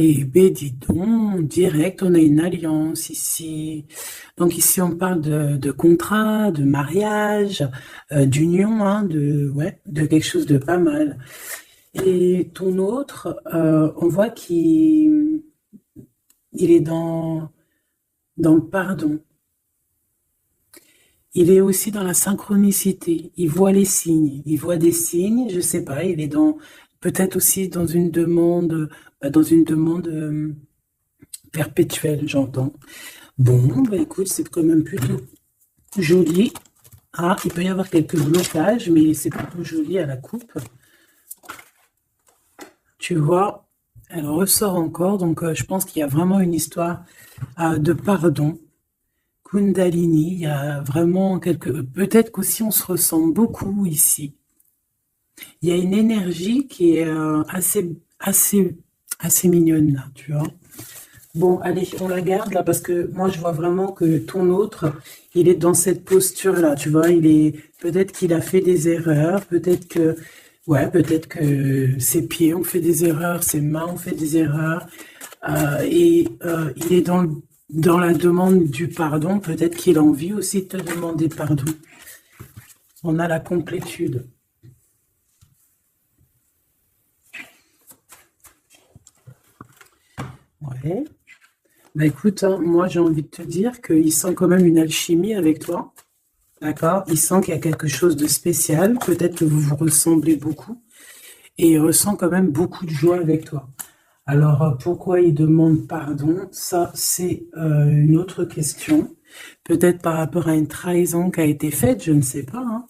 Et ben dis donc, direct, on a une alliance ici. Donc ici, on parle de contrat, de mariage, d'union, hein, ouais, de quelque chose de pas mal. Et ton autre, on voit il est dans le pardon. Il est aussi dans la synchronicité. Il voit les signes. Il voit des signes, je sais pas, il est peut-être aussi dans une demande perpétuelle, j'entends. Bon, bah écoute, c'est quand même plutôt joli. Ah, il peut y avoir quelques blocages, mais c'est plutôt joli à la coupe. Tu vois, elle ressort encore, donc je pense qu'il y a vraiment une histoire de pardon. Kundalini, il y a vraiment peut-être qu'aussi on se ressemble beaucoup ici. Il y a une énergie qui est assez mignonne là, tu vois. Bon, allez, on la garde là parce que moi je vois vraiment que ton autre, il est dans cette posture là, tu vois. Peut-être qu'il a fait des erreurs, peut-être que ses pieds ont fait des erreurs, ses mains ont fait des erreurs, il est dans la demande du pardon. Peut-être qu'il a envie aussi de te demander pardon. On a la complétude. Ouais. Bah écoute, hein, moi j'ai envie de te dire qu'il sent quand même une alchimie avec toi. D'accord? Il sent qu'il y a quelque chose de spécial. Peut-être que vous vous ressemblez beaucoup. Et il ressent quand même beaucoup de joie avec toi. Alors, pourquoi il demande pardon? Ça, c'est une autre question. Peut-être par rapport à une trahison qui a été faite, je ne sais pas, hein.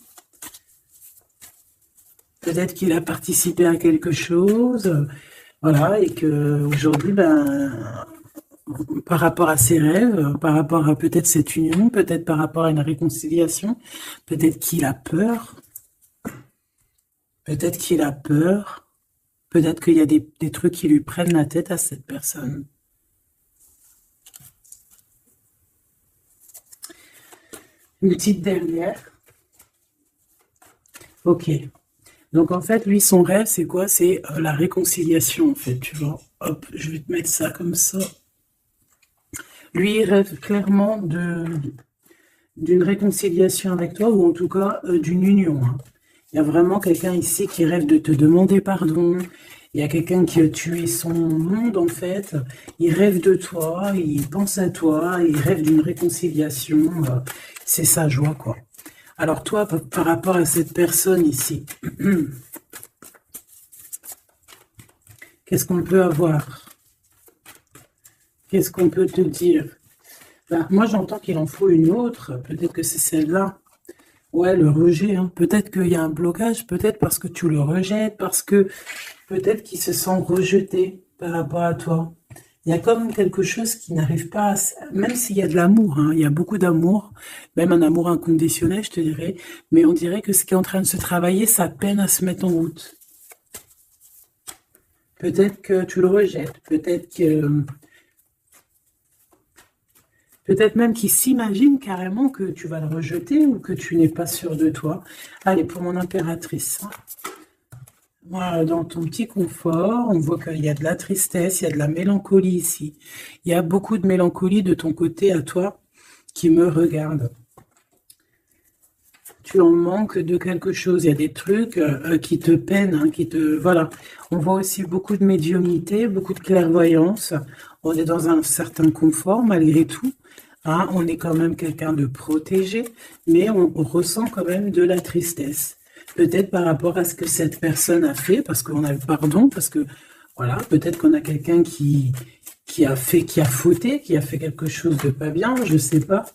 Peut-être qu'il a participé à quelque chose, voilà, et que aujourd'hui, ben, par rapport à ses rêves, par rapport à peut-être cette union, peut-être par rapport à une réconciliation, peut-être qu'il a peur, peut-être qu'il a peur, peut-être qu'il y a des trucs qui lui prennent la tête à cette personne. Une petite dernière. Ok. Donc en fait, lui, son rêve, c'est quoi? C'est la réconciliation, en fait, tu vois. Hop, je vais te mettre ça comme ça. Lui, il rêve clairement d'une réconciliation avec toi, ou en tout cas d'une union, hein. Il y a vraiment quelqu'un ici qui rêve de te demander pardon. Il y a quelqu'un qui a tué son monde, en fait. Il rêve de toi, il pense à toi, il rêve d'une réconciliation. C'est sa joie, quoi. Alors toi, par rapport à cette personne ici, qu'est-ce qu'on peut avoir? Qu'est-ce qu'on peut te dire? Ben, moi, j'entends qu'il en faut une autre. Peut-être que c'est celle-là. Ouais, le rejet, hein. Peut-être qu'il y a un blocage, peut-être parce que tu le rejettes, parce que peut-être qu'il se sent rejeté par rapport à toi. Il y a comme quelque chose qui n'arrive pas même s'il y a de l'amour, hein, il y a beaucoup d'amour, même un amour inconditionnel, je te dirais, mais on dirait que ce qui est en train de se travailler, ça peine à se mettre en route. Peut-être que tu le rejettes, peut-être même qu'il s'imagine carrément que tu vas le rejeter ou que tu n'es pas sûr de toi. Allez, pour mon impératrice. Voilà, dans ton petit confort, on voit qu'il y a de la tristesse, il y a de la mélancolie ici. Il y a beaucoup de mélancolie de ton côté à toi qui me regarde. Tu en manques de quelque chose. Il y a des trucs qui te peinent, hein, voilà. On voit aussi beaucoup de médiumnité, beaucoup de clairvoyance. On est dans un certain confort malgré tout, hein. On est quand même quelqu'un de protégé, mais on ressent quand même de la tristesse. Peut-être par rapport à ce que cette personne a fait, parce qu'on a le pardon, parce que voilà, peut-être qu'on a quelqu'un qui a fauté, qui a fait quelque chose de pas bien, je sais pas.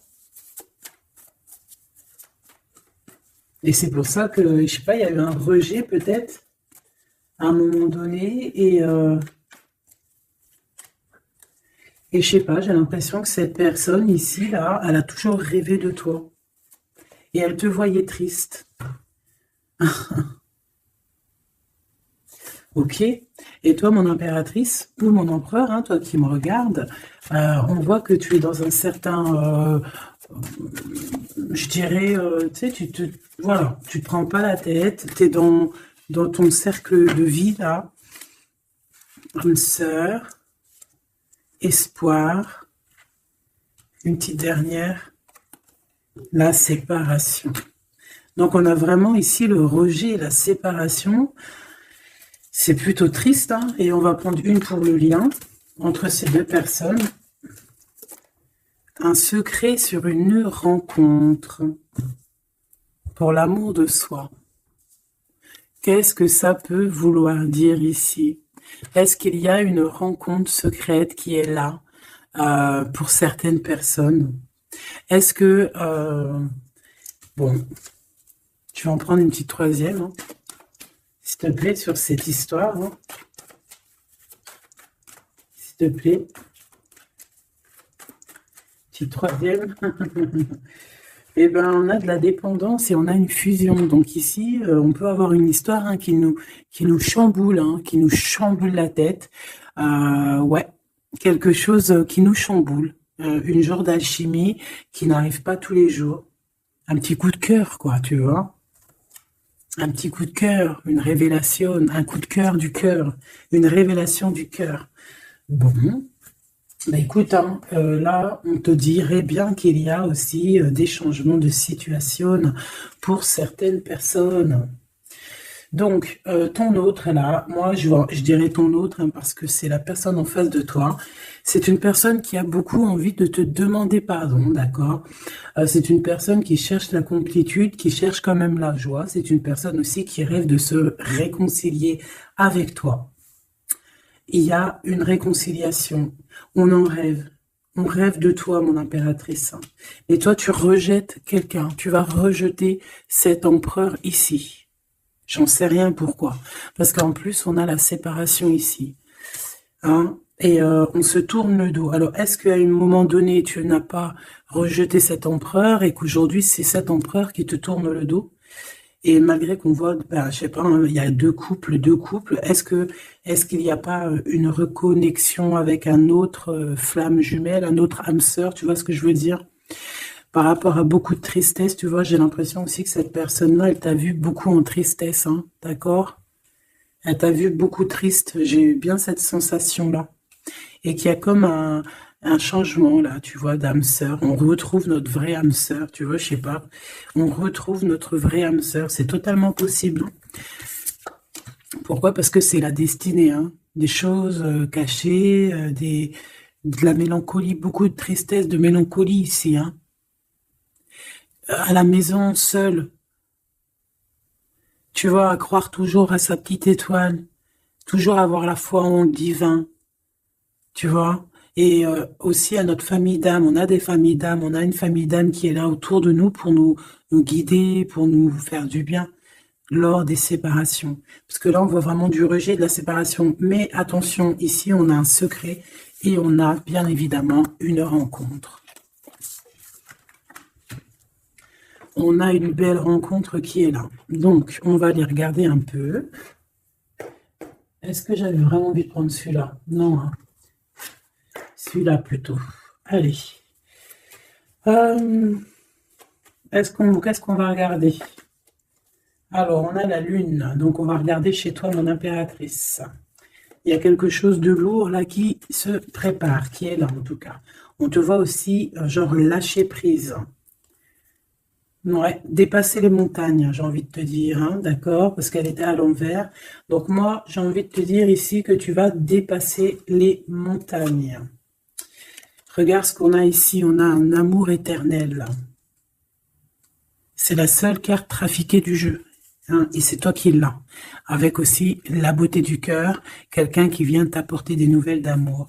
Et c'est pour ça que, je sais pas, il y a eu un rejet peut-être à un moment donné, et je sais pas, j'ai l'impression que cette personne ici, là, elle a toujours rêvé de toi. Et elle te voyait triste. Ok. Et toi, mon impératrice, ou mon empereur, hein, toi qui me regardes, on voit que tu es dans un certain, je dirais, tu sais, voilà, tu te prends pas la tête, tu es dans ton cercle de vie, là, une sœur. espoir. Une petite dernière, la séparation. Donc, on a vraiment ici le rejet et la séparation. C'est plutôt triste, hein, et on va prendre une pour le lien entre ces deux personnes. Un secret sur une rencontre pour l'amour de soi. Qu'est-ce que ça peut vouloir dire ici? Est-ce qu'il y a une rencontre secrète qui est là pour certaines personnes? Est-ce que... bon, je vais en prendre une petite troisième, hein, s'il te plaît, sur cette histoire. Hein. S'il te plaît. Petite troisième. Eh ben, on a de la dépendance et on a une fusion. Donc ici, on peut avoir une histoire hein, qui nous chamboule, hein, qui nous chamboule la tête. Ouais, quelque chose qui nous chamboule. Une genre d'alchimie qui n'arrive pas tous les jours. Un petit coup de cœur, quoi, tu vois. Un petit coup de cœur, une révélation, un coup de cœur du cœur, une révélation du cœur. Bon. Bah écoute, hein, là, on te dirait bien qu'il y a aussi des changements de situation pour certaines personnes. Donc, ton autre, là, moi, je dirais ton autre, hein, parce que c'est la personne en face de toi. C'est une personne qui a beaucoup envie de te demander pardon, d'accord? C'est une personne qui cherche la complétude, qui cherche quand même la joie. C'est une personne aussi qui rêve de se réconcilier avec toi. Il y a une réconciliation. On en rêve. On rêve de toi, mon impératrice. Et toi, tu rejettes quelqu'un. Tu vas rejeter cet empereur ici. J'en sais rien pourquoi. Parce qu'en plus, on a la séparation ici. Hein? Et on se tourne le dos. Alors, est-ce qu'à un moment donné, tu n'as pas rejeté cet empereur et qu'aujourd'hui, c'est cet empereur qui te tourne le dos? Et malgré qu'on voit, ben, je sais pas, hein, il y a deux couples, est-ce qu'il n'y a pas une reconnexion avec un autre flamme jumelle, un autre âme sœur, tu vois ce que je veux dire? Par rapport à beaucoup de tristesse, tu vois, j'ai l'impression aussi que cette personne-là, elle t'a vu beaucoup en tristesse, hein, d'accord? Elle t'a vu beaucoup triste, j'ai eu bien cette sensation-là. Et qu'il y a comme un changement là, tu vois, d'âme sœur. On retrouve notre vraie âme sœur, tu vois, je sais pas. On retrouve notre vraie âme sœur, c'est totalement possible. Pourquoi? Parce que c'est la destinée, hein. Des choses cachées, de la mélancolie, beaucoup de tristesse, de mélancolie ici, hein. À la maison, seule, tu vois, à croire toujours à sa petite étoile, toujours avoir la foi en le divin, tu vois. Et aussi à notre famille d'âme, on a des familles d'âme, on a une famille d'âme qui est là autour de nous pour nous guider, pour nous faire du bien lors des séparations. Parce que là, on voit vraiment du rejet de la séparation. Mais attention, ici, on a un secret et on a bien évidemment une rencontre. On a une belle rencontre qui est là. Donc, on va aller regarder un peu. Est-ce que j'avais vraiment envie de prendre celui-là? Non, hein. Celui-là plutôt. Allez. Qu'est-ce qu'on va regarder? Alors, on a la lune. Donc, on va regarder chez toi, mon impératrice. Il y a quelque chose de lourd là qui se prépare, qui est là en tout cas. On te voit aussi, genre, lâcher prise. Ouais, dépasser les montagnes, j'ai envie de te dire, hein, d'accord, parce qu'elle était à l'envers. Donc moi, j'ai envie de te dire ici que tu vas dépasser les montagnes. Regarde ce qu'on a ici, on a un amour éternel. C'est la seule carte trafiquée du jeu, hein, et c'est toi qui l'as. Avec aussi la beauté du cœur, quelqu'un qui vient t'apporter des nouvelles d'amour.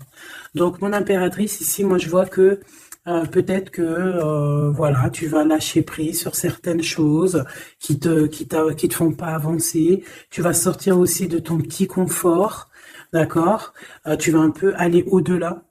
Donc mon impératrice, ici, moi je vois que peut-être que voilà, tu vas lâcher prise sur certaines choses qui te font pas avancer. Tu vas sortir aussi de ton petit confort, d'accord? Tu vas un peu aller au-delà.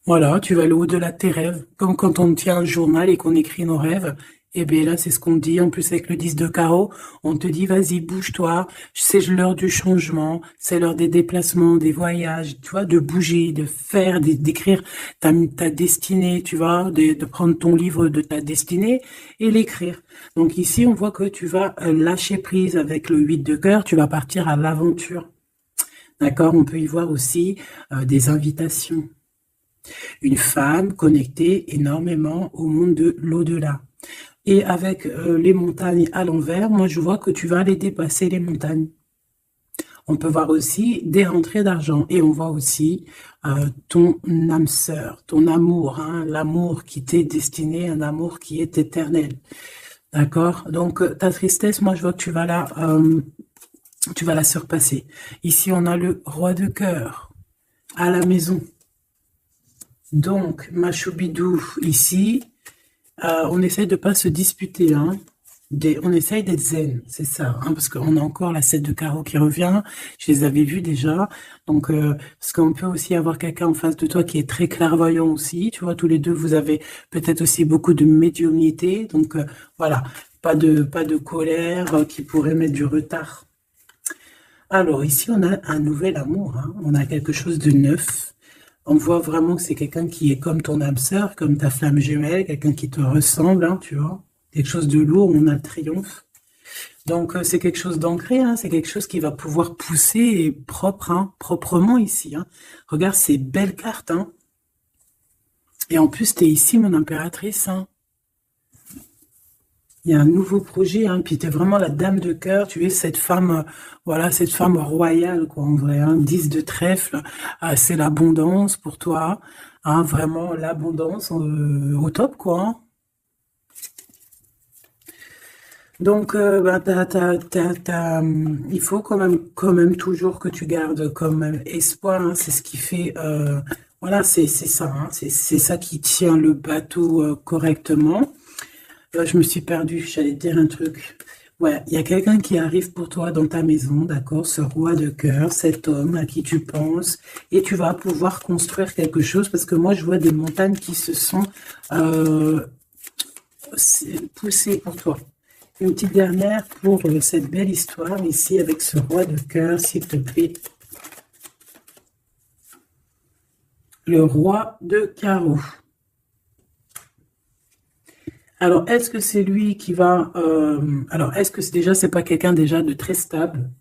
Voilà, tu vas aller au-delà de tes rêves. Comme quand on tient un journal et qu'on écrit nos rêves. Et bien là, c'est ce qu'on dit. En plus, avec le 10 de carreau, on te dit, vas-y, bouge-toi. C'est l'heure du changement. C'est l'heure des déplacements, des voyages, tu vois, de bouger, de faire, d'écrire ta destinée, tu vois, de prendre ton livre de ta destinée et l'écrire. Donc ici, on voit que tu vas lâcher prise avec le 8 de cœur. Tu vas partir à l'aventure. D'accord? On peut y voir aussi des invitations. Une femme connectée énormément au monde de l'au-delà. Et avec les montagnes à l'envers, moi je vois que tu vas aller dépasser les montagnes. On peut voir aussi des rentrées d'argent et on voit aussi ton âme sœur, ton amour, hein, l'amour qui t'est destiné, un amour qui est éternel. D'accord? Donc ta tristesse, moi je vois que tu vas la surpasser. Ici on a le roi de cœur à la maison. Donc ma choubidou ici, on essaye de pas se disputer, hein. On essaye d'être zen, c'est ça, hein, parce qu'on a encore la 7 de carreau qui revient, je les avais vus déjà, donc parce qu'on peut aussi avoir quelqu'un en face de toi qui est très clairvoyant aussi, tu vois, tous les deux, vous avez peut-être aussi beaucoup de médiumnité, donc voilà, pas de colère qui pourrait mettre du retard. Alors ici, on a un nouvel amour, hein, on a quelque chose de neuf, on voit vraiment que c'est quelqu'un qui est comme ton âme sœur, comme ta flamme jumelle, quelqu'un qui te ressemble, hein, tu vois. Quelque chose de lourd, on a le triomphe. Donc c'est quelque chose d'ancré, hein, c'est quelque chose qui va pouvoir pousser et propre, hein, proprement ici. Hein. Regarde ces belles cartes. Hein. Et en plus, tu es ici, mon impératrice. Hein. Il y a un nouveau projet, hein, puis tu es vraiment la dame de cœur, tu es cette femme, voilà, cette femme royale, quoi, en vrai. Hein, 10 de trèfle, c'est l'abondance pour toi. Hein, vraiment l'abondance au top, quoi. Hein. Donc, il faut quand même toujours que tu gardes quand même espoir. Hein, c'est ce qui fait, voilà, c'est ça. Hein, c'est ça qui tient le bateau correctement. Là, je me suis perdue. J'allais te dire un truc. Ouais, il y a quelqu'un qui arrive pour toi dans ta maison, d'accord? Ce roi de cœur, cet homme à qui tu penses, et tu vas pouvoir construire quelque chose parce que moi, je vois des montagnes qui se sont poussées pour toi. Une petite dernière pour cette belle histoire ici avec ce roi de cœur, s'il te plaît. Le roi de carreau. Alors, est-ce que c'est lui qui va... alors, est-ce que c'est pas quelqu'un déjà de très stable?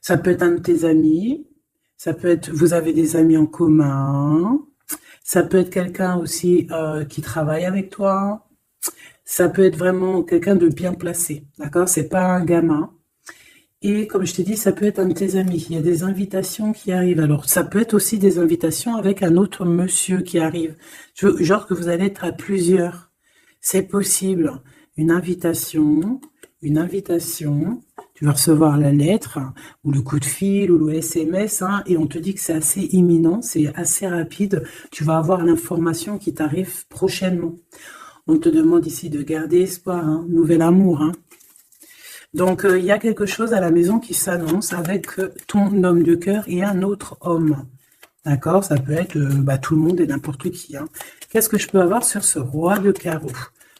Ça peut être un de tes amis. Ça peut être... Vous avez des amis en commun. Ça peut être quelqu'un aussi qui travaille avec toi. Ça peut être vraiment quelqu'un de bien placé, d'accord? C'est pas un gamin. Et comme je t'ai dit, ça peut être un de tes amis. Il y a des invitations qui arrivent. Alors, ça peut être aussi des invitations avec un autre monsieur qui arrive. Genre que vous allez être à plusieurs. C'est possible. Une invitation. Tu vas recevoir la lettre ou le coup de fil ou le SMS hein, et on te dit que c'est assez imminent, c'est assez rapide. Tu vas avoir l'information qui t'arrive prochainement. On te demande ici de garder espoir, hein, nouvel amour. Hein. Donc, il y a quelque chose à la maison qui s'annonce avec ton homme de cœur et un autre homme. D'accord? Ça peut être tout le monde et n'importe qui. Hein. Qu'est-ce que je peux avoir sur ce roi de carreau?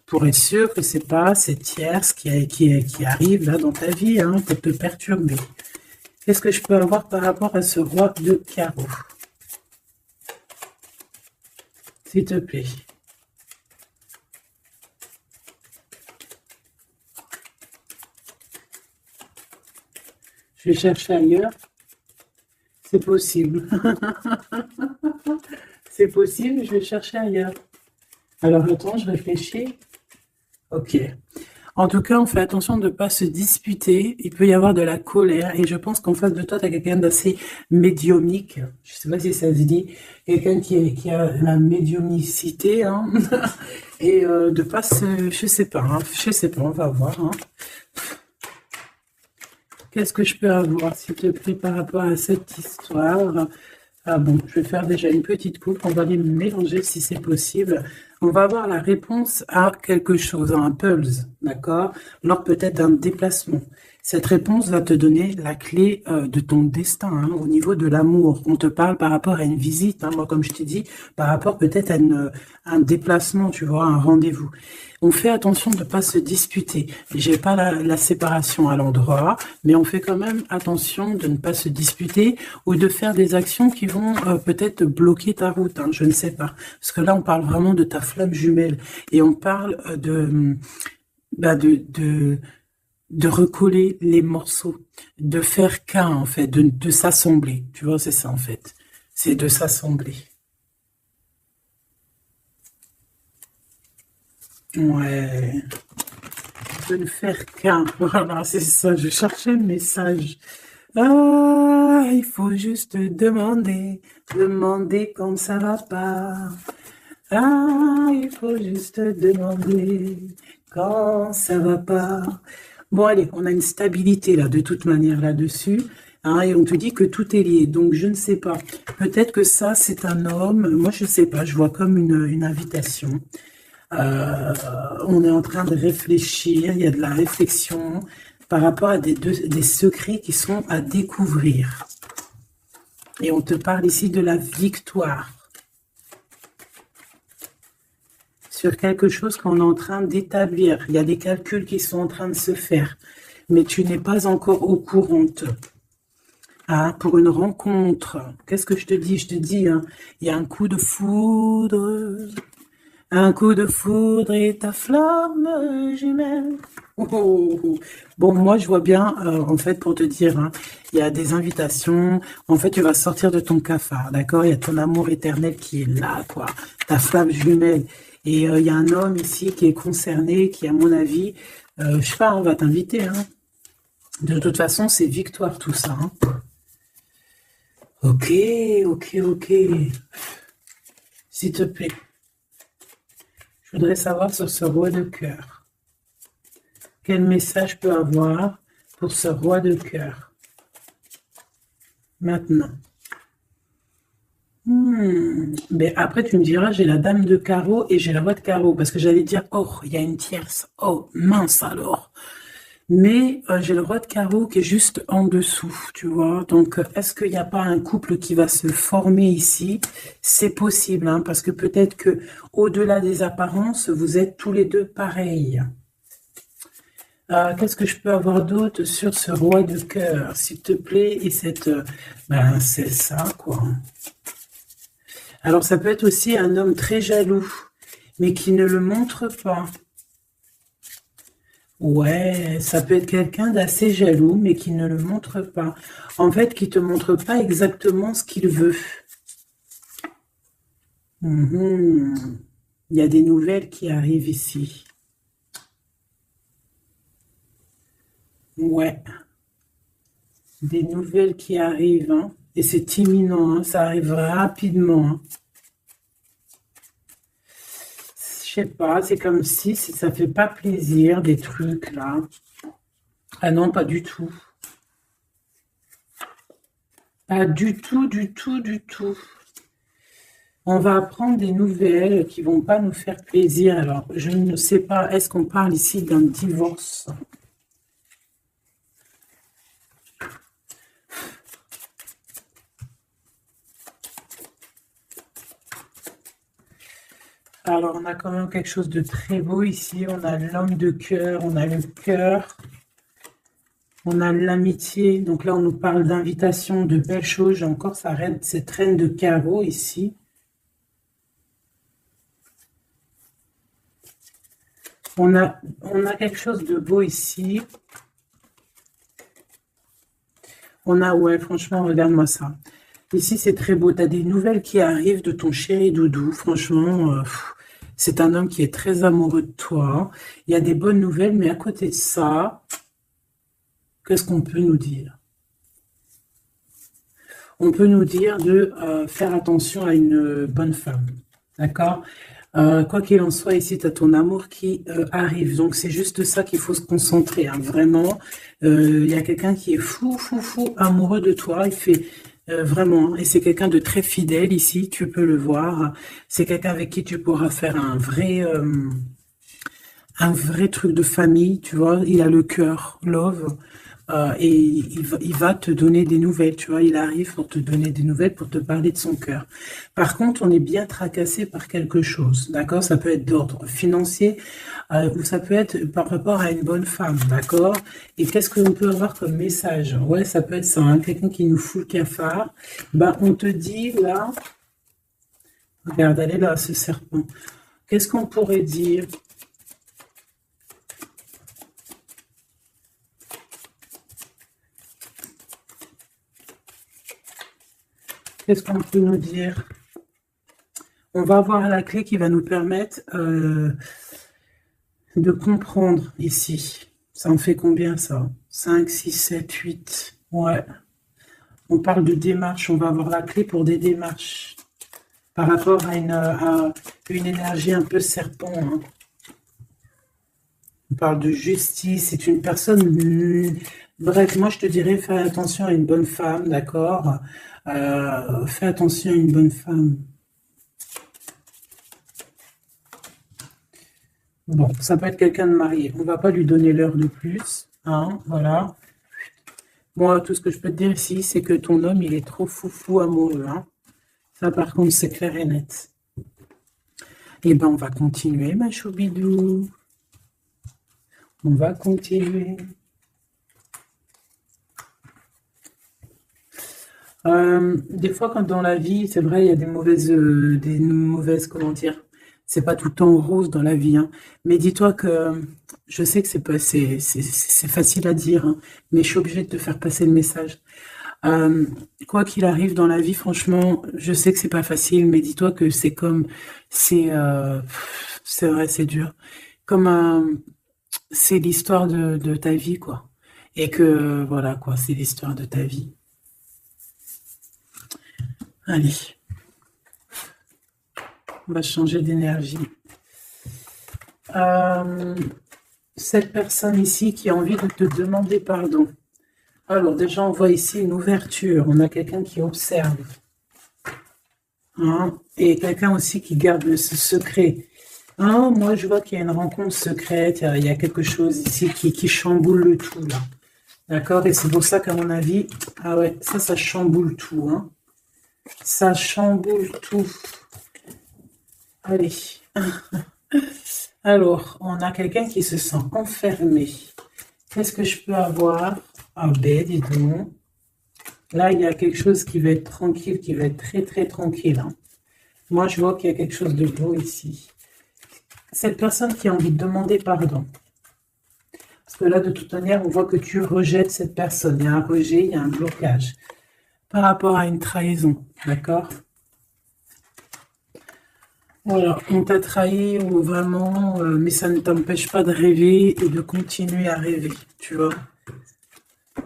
Pour être sûr que c'est pas cette tierce qui arrive là dans ta vie hein, pour te perturber. Qu'est-ce que je peux avoir par rapport à ce roi de carreau? S'il te plaît. Je vais chercher ailleurs. C'est possible. C'est possible, je vais chercher ailleurs. Alors, attends, je réfléchis. Ok. En tout cas, on fait attention de ne pas se disputer. Il peut y avoir de la colère. Et je pense qu'en face de toi, tu as quelqu'un d'assez médiumnique. Je ne sais pas si ça se dit. Quelqu'un qui a la médiumnicité. Hein. Et de pas se... Je sais pas, on va voir. Hein. Qu'est-ce que je peux avoir, s'il te plaît, par rapport à cette histoire? Ah bon, je vais faire déjà une petite coupe. On va les mélanger si c'est possible. On va avoir la réponse à quelque chose, à un pulse, d'accord? Lors peut-être d'un déplacement. Cette réponse va te donner la clé de ton destin hein, au niveau de l'amour. On te parle par rapport à une visite, hein, moi comme je t'ai dit, par rapport peut-être à un déplacement, tu vois, un rendez-vous. On fait attention de ne pas se disputer. J'ai pas la séparation à l'endroit, mais on fait quand même attention de ne pas se disputer ou de faire des actions qui vont peut-être bloquer ta route. Hein, je ne sais pas. Parce que là, on parle vraiment de ta flamme jumelle et on parle de recoller les morceaux, de faire qu'un, en fait, de s'assembler. Tu vois, c'est ça, en fait. C'est de s'assembler. Ouais. De ne faire qu'un. Voilà, c'est ça. Je cherchais le message. Ah, il faut juste demander, demander quand ça va pas. Ah, il faut juste demander quand ça va pas. Bon, allez, on a une stabilité là, de toute manière là-dessus. Hein, et on te dit que tout est lié. Donc, je ne sais pas. Peut-être que ça, c'est un homme. Moi, je ne sais pas. Je vois comme une invitation. Euh, on est en train de réfléchir. Il y a de la réflexion par rapport à des secrets qui sont à découvrir. Et on te parle ici de la victoire sur quelque chose qu'on est en train d'établir. Il y a des calculs qui sont en train de se faire, mais tu n'es pas encore au courant. Ah, pour une rencontre, qu'est-ce que je te dis? Je te dis, hein, il y a un coup de foudre. Un coup de foudre et ta flamme jumelle. Oh, oh, oh. Bon, moi, je vois bien, en fait, pour te dire, hein, il y a des invitations. En fait, tu vas sortir de ton cafard, d'accord? Il y a ton amour éternel qui est là, quoi. Ta flamme jumelle. Et il y a un homme ici qui est concerné, qui, à mon avis, je sais pas, on va t'inviter, hein. De toute façon, c'est victoire, tout ça, hein. Ok, ok, ok. S'il te plaît. Je voudrais savoir sur ce roi de cœur. Quel message je peux avoir pour ce roi de cœur? Maintenant. Mais après, tu me diras, j'ai la dame de carreau et j'ai le roi de carreau. Parce que j'allais dire, oh, il y a une tierce. Oh, mince alors. Mais j'ai le roi de carreau qui est juste en dessous, tu vois. Donc, est-ce qu'il n'y a pas un couple qui va se former ici? C'est possible, hein, parce que peut-être que au-delà des apparences, vous êtes tous les deux pareils. Qu'est-ce que je peux avoir d'autre sur ce roi de cœur, s'il te plaît? Et cette... ben, c'est ça, quoi. Alors, ça peut être aussi un homme très jaloux, mais qui ne le montre pas. Ouais, ça peut être quelqu'un d'assez jaloux, mais qui ne le montre pas. En fait, qui te montre pas exactement ce qu'il veut. Mhm. Il y a des nouvelles qui arrivent ici. Ouais, des nouvelles qui arrivent, hein. Et c'est imminent, hein, ça arrive rapidement, hein. Je sais pas, c'est comme si ça fait pas plaisir, des trucs là. Ah non, pas du tout. Pas du tout, du tout, du tout. On va apprendre des nouvelles qui vont pas nous faire plaisir. Alors, je ne sais pas, est-ce qu'on parle ici d'un divorce? Alors, on a quand même quelque chose de très beau ici. On a l'homme de cœur, on a le cœur, on a l'amitié. Donc là, on nous parle d'invitation, de belles choses. J'ai encore cette reine de carreau ici. On a quelque chose de beau ici. On a, ouais, franchement, regarde-moi ça. Ici, c'est très beau. Tu as des nouvelles qui arrivent de ton chéri doudou. Franchement, c'est un homme qui est très amoureux de toi. Il y a des bonnes nouvelles, mais à côté de ça, qu'est-ce qu'on peut nous dire? On peut nous dire de faire attention à une bonne femme. D'accord? Quoi qu'il en soit, ici, tu as ton amour qui arrive. Donc, c'est juste ça qu'il faut se concentrer, hein. Vraiment, il y a quelqu'un qui est fou, fou, fou amoureux de toi. Il fait vraiment, et c'est quelqu'un de très fidèle ici, tu peux le voir. C'est quelqu'un avec qui tu pourras faire un vrai truc de famille, tu vois. Il a le cœur, love. Et il va te donner des nouvelles, tu vois, il arrive pour te donner des nouvelles, pour te parler de son cœur. Par contre, on est bien tracassé par quelque chose, d'accord? Ça peut être d'ordre financier, ou ça peut être par rapport à une bonne femme, d'accord? Et qu'est-ce qu'on peut avoir comme message? Ouais, ça peut être ça, hein, quelqu'un qui nous fout le cafard. Ben, on te dit, là, regarde, elle est là, ce serpent. Qu'est-ce qu'on pourrait dire? Qu'est-ce qu'on peut nous dire? On va avoir la clé qui va nous permettre de comprendre ici. Ça en fait combien ça? 5, 6, 7, 8. Ouais. On parle de démarche. On va avoir la clé pour des démarches. Par rapport à une énergie un peu serpent. Hein. On parle de justice. C'est une personne... Bref, moi je te dirais, fais attention à une bonne femme, d'accord? Fais attention à une bonne femme. Bon, ça peut être quelqu'un de marié. On ne va pas lui donner l'heure de plus. Hein, voilà. Moi, tout ce que je peux te dire ici, c'est que ton homme, il est trop foufou amoureux. Hein. Ça, par contre, c'est clair et net. Eh bien, on va continuer, ma choubidou. On va continuer. Des fois, quand dans la vie, c'est vrai, il y a des mauvaises, comment dire, c'est pas tout le temps rose dans la vie, hein. Mais dis-toi que je sais que c'est facile à dire, hein, mais je suis obligée de te faire passer le message. Euh, Quoi qu'il arrive dans la vie, franchement, je sais que c'est pas facile, mais dis-toi que c'est vrai, c'est dur. Comme c'est l'histoire de ta vie, quoi. Et que voilà, quoi, c'est l'histoire de ta vie. Allez, on va changer d'énergie. Cette personne ici qui a envie de te demander pardon. Alors déjà, on voit ici une ouverture. On a quelqu'un qui observe. Hein, et quelqu'un aussi qui garde ce secret. Hein, moi, je vois qu'il y a une rencontre secrète. Il y a quelque chose ici qui chamboule le tout, là. D'accord? Et c'est pour ça qu'à mon avis... Ah ouais, ça chamboule tout, hein. Ça chamboule tout. Allez. Alors, on a quelqu'un qui se sent enfermé. Qu'est-ce que je peux avoir? Ah ben, dis donc. Là, il y a quelque chose qui va être tranquille, qui va être très, très tranquille. Hein. Moi, je vois qu'il y a quelque chose de beau ici. Cette personne qui a envie de demander pardon. Parce que là, de toute manière, on voit que tu rejettes cette personne. Il y a un rejet, il y a un blocage. Par rapport à une trahison, d'accord? Voilà, on t'a trahi ou vraiment, mais ça ne t'empêche pas de rêver et de continuer à rêver, tu vois.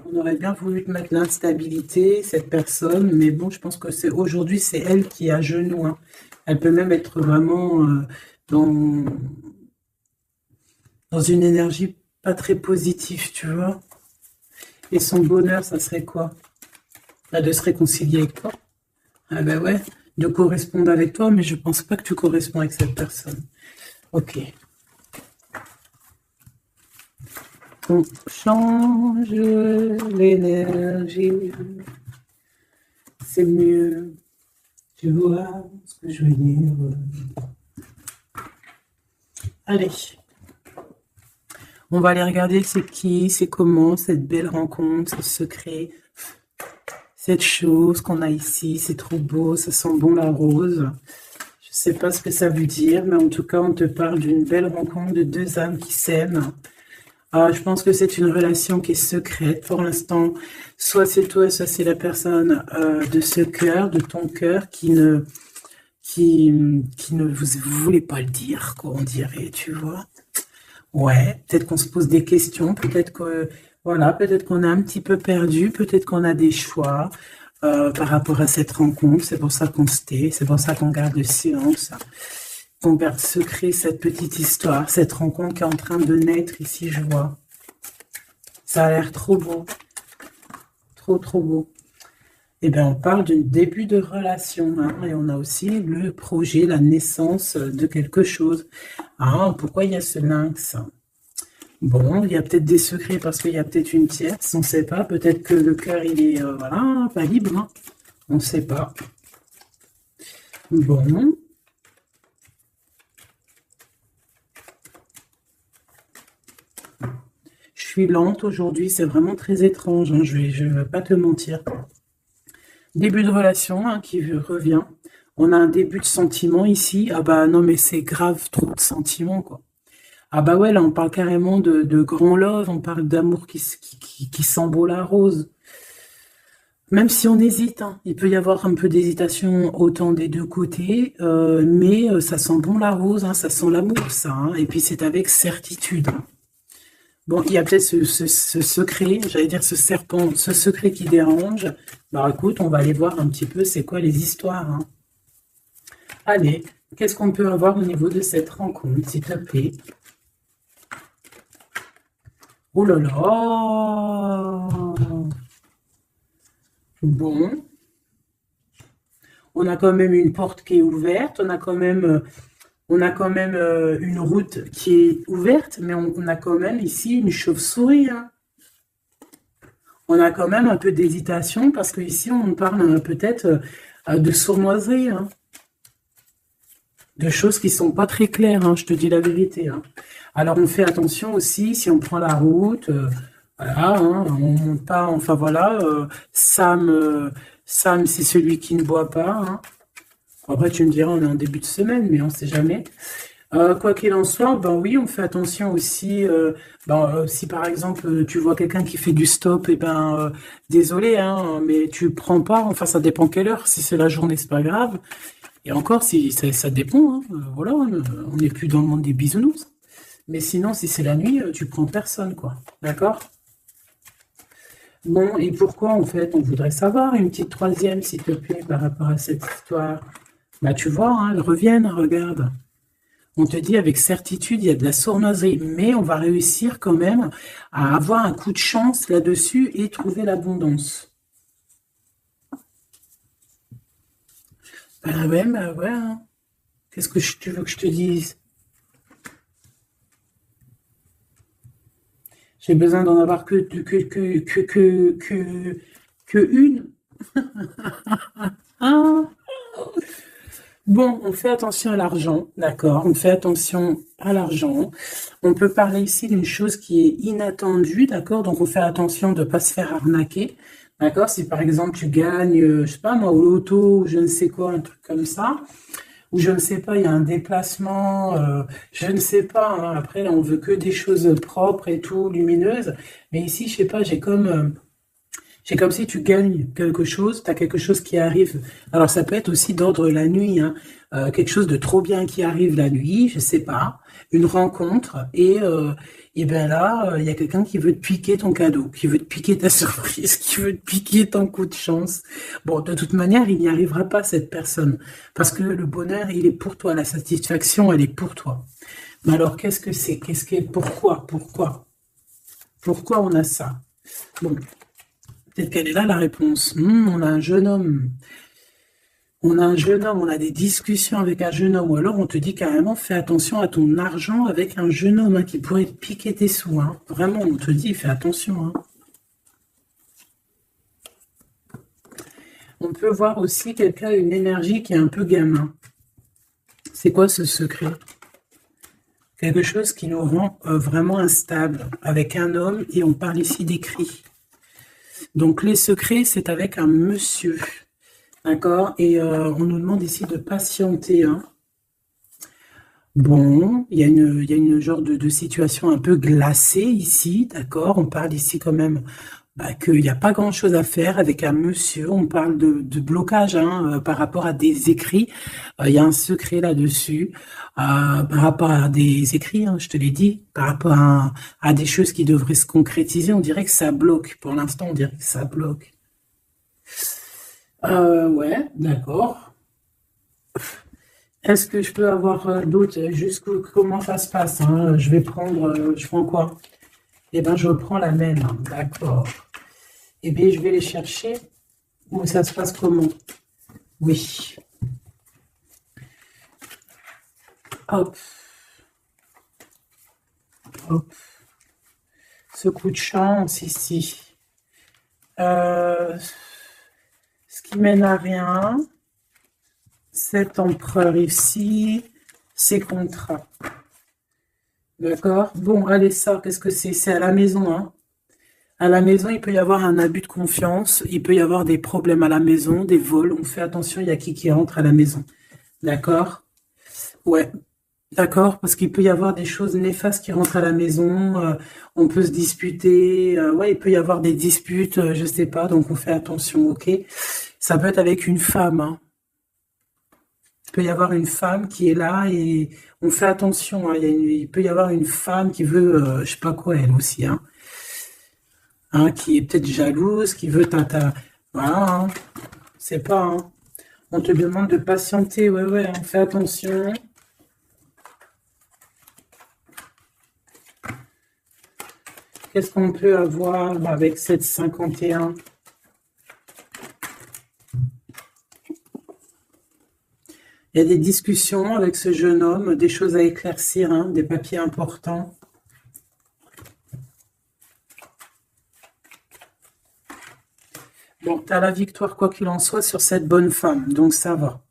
On aurait bien voulu te mettre l'instabilité, cette personne, mais bon, je pense que aujourd'hui, c'est elle qui est à genoux. Hein. Elle peut même être vraiment dans, dans une énergie pas très positive, tu vois. Et son bonheur, ça serait quoi? De se réconcilier avec toi. Ah ben ouais, de correspondre avec toi, mais je pense pas que tu corresponds avec cette personne. Ok. On change l'énergie. C'est mieux. Tu vois ce que je veux dire. Allez. On va aller regarder c'est qui, c'est comment, cette belle rencontre, ce secret. Cette chose qu'on a ici, c'est trop beau, ça sent bon la rose. Je ne sais pas ce que ça veut dire, mais en tout cas, on te parle d'une belle rencontre de deux âmes qui s'aiment. Je pense que c'est une relation qui est secrète pour l'instant. Soit c'est toi, soit c'est la personne de ce cœur, de ton cœur, qui ne vous voulez pas le dire, quoi, on dirait, tu vois. Ouais, peut-être qu'on se pose des questions, peut-être que voilà, peut-être qu'on est un petit peu perdu, peut-être qu'on a des choix par rapport à cette rencontre. C'est pour ça qu'on se tait, c'est pour ça qu'on garde le silence, qu'on garde secret cette petite histoire, cette rencontre qui est en train de naître ici, je vois. Ça a l'air trop beau, trop trop beau. Eh bien, on parle d'un début de relation, hein, et on a aussi le projet, la naissance de quelque chose. Ah, pourquoi il y a ce lynx? Bon, il y a peut-être des secrets parce qu'il y a peut-être une tierce, on ne sait pas. Peut-être que le cœur, il est, voilà, pas libre, hein. On ne sait pas. Bon. Je suis lente aujourd'hui, c'est vraiment très étrange, hein, je vais pas te mentir. Début de relation hein, qui revient. On a un début de sentiment ici. Ah bah non, mais c'est grave, trop de sentiments, quoi. Ah bah ouais, là, on parle carrément de grand love, on parle d'amour qui sent beau la rose. Même si on hésite, hein, il peut y avoir un peu d'hésitation autant des deux côtés, mais ça sent bon la rose, hein, ça sent l'amour, ça. Hein, et puis c'est avec certitude. Bon, il y a peut-être ce secret, j'allais dire ce serpent, ce secret qui dérange. Bah écoute, on va aller voir un petit peu c'est quoi les histoires. Hein. Allez, qu'est-ce qu'on peut avoir au niveau de cette rencontre, s'il te plaît? Oh là là! Bon, on a quand même une porte qui est ouverte, on a quand même une route qui est ouverte, mais on a quand même ici une chauve-souris. Hein. On a quand même un peu d'hésitation parce qu'ici on parle peut-être de sournoiserie, hein, de choses qui sont pas très claires, hein, je te dis la vérité. Hein. Alors on fait attention aussi si on prend la route, voilà, hein, on monte pas, enfin voilà, Sam c'est celui qui ne boit pas. Hein. Après tu me diras on est en début de semaine, mais on sait jamais. Quoi qu'il en soit, ben oui, on fait attention aussi. Si par exemple tu vois quelqu'un qui fait du stop, et ben désolé, hein, mais tu prends pas. Enfin, ça dépend quelle heure. Si c'est la journée, c'est pas grave. Et encore, si ça dépend. Hein, voilà, on n'est plus dans le monde des bisounours. Mais sinon, si c'est la nuit, tu prends personne, quoi. D'accord? Bon, et pourquoi en fait, on voudrait savoir une petite troisième, s'il te plaît, par rapport à cette histoire. Bah tu vois, hein, elles reviennent, regarde. On te dit avec certitude, il y a de la sournoiserie, mais on va réussir quand même à avoir un coup de chance là-dessus et trouver l'abondance. Bah ouais. Hein. Qu'est-ce que tu veux que je te dise? J'ai besoin d'en avoir que une. Ah. Bon, on fait attention à l'argent, d'accord? On fait attention à l'argent. On peut parler ici d'une chose qui est inattendue, d'accord? Donc, on fait attention de ne pas se faire arnaquer, d'accord? Si par exemple tu gagnes, je sais pas moi, au loto, ou je ne sais quoi, un truc comme ça, ou je ne sais pas, il y a un déplacement, je ne sais pas. Hein, après, là, on veut que des choses propres et tout, lumineuses. Mais ici, je sais pas, j'ai comme si tu gagnes quelque chose, tu as quelque chose qui arrive. Alors ça peut être aussi d'ordre la nuit, hein, quelque chose de trop bien qui arrive la nuit, je sais pas, une rencontre, et ben là, il y a quelqu'un qui veut te piquer ton cadeau, qui veut te piquer ta surprise, qui veut te piquer ton coup de chance. Bon, de toute manière, il n'y arrivera pas cette personne, parce que le bonheur, il est pour toi, la satisfaction, elle est pour toi. Mais alors, qu'est-ce que c'est? Pourquoi on a ça? Bon, peut-être qu'elle est là la réponse. On a un jeune homme. On a un jeune homme, on a des discussions avec un jeune homme. Ou alors on te dit carrément, fais attention à ton argent avec un jeune homme hein, qui pourrait te piquer tes sous. Hein. Vraiment, on te dit, fais attention. Hein. On peut voir aussi quelqu'un a une énergie qui est un peu gamin. C'est quoi ce secret? Quelque chose qui nous rend vraiment instable avec un homme et on parle ici d'écrit. Donc les secrets, c'est avec un monsieur, d'accord? Et on nous demande ici de patienter. Hein. Bon, il y a une genre de situation un peu glacée ici, d'accord? On parle ici quand même qu'il n'y a pas grand-chose à faire avec un monsieur. On parle de blocage hein, par rapport à des écrits. Il y a un secret là-dessus. Par rapport à des écrits, hein, je te l'ai dit, par rapport à des choses qui devraient se concrétiser, on dirait que ça bloque. Pour l'instant, on dirait que ça bloque. Ouais, d'accord. Est-ce que je peux avoir d'autres comment ça se passe hein je vais prendre, je prends quoi? Eh ben, je prends la même. Hein, d'accord. Eh bien, je vais les chercher. Où ça se passe comment? Oui. Hop. Hop. Ce coup de chance ici. Ce qui mène à rien. Cet empereur ici. Ces contrats. D'accord? Bon, allez, ça, qu'est-ce que c'est? C'est à la maison, hein. À la maison, il peut y avoir un abus de confiance, il peut y avoir des problèmes à la maison, des vols. On fait attention, il y a qui rentre à la maison. D'accord? Ouais. D'accord, parce qu'il peut y avoir des choses néfastes qui rentrent à la maison, on peut se disputer, ouais, il peut y avoir des disputes, je sais pas, donc on fait attention, ok? Ça peut être avec une femme, hein. Il peut y avoir une femme qui est là et on fait attention, hein. Il peut y avoir une femme qui veut, je sais pas quoi, elle aussi, hein, qui est peut-être jalouse, qui veut voilà, hein, c'est pas, hein. On te demande de patienter, ouais, ouais, on fait attention. Qu'est-ce qu'on peut avoir avec cette 51? Il y a des discussions avec ce jeune homme, des choses à éclaircir, hein, des papiers importants. Bon, tu as la victoire, quoi qu'il en soit, sur cette bonne femme, donc ça va.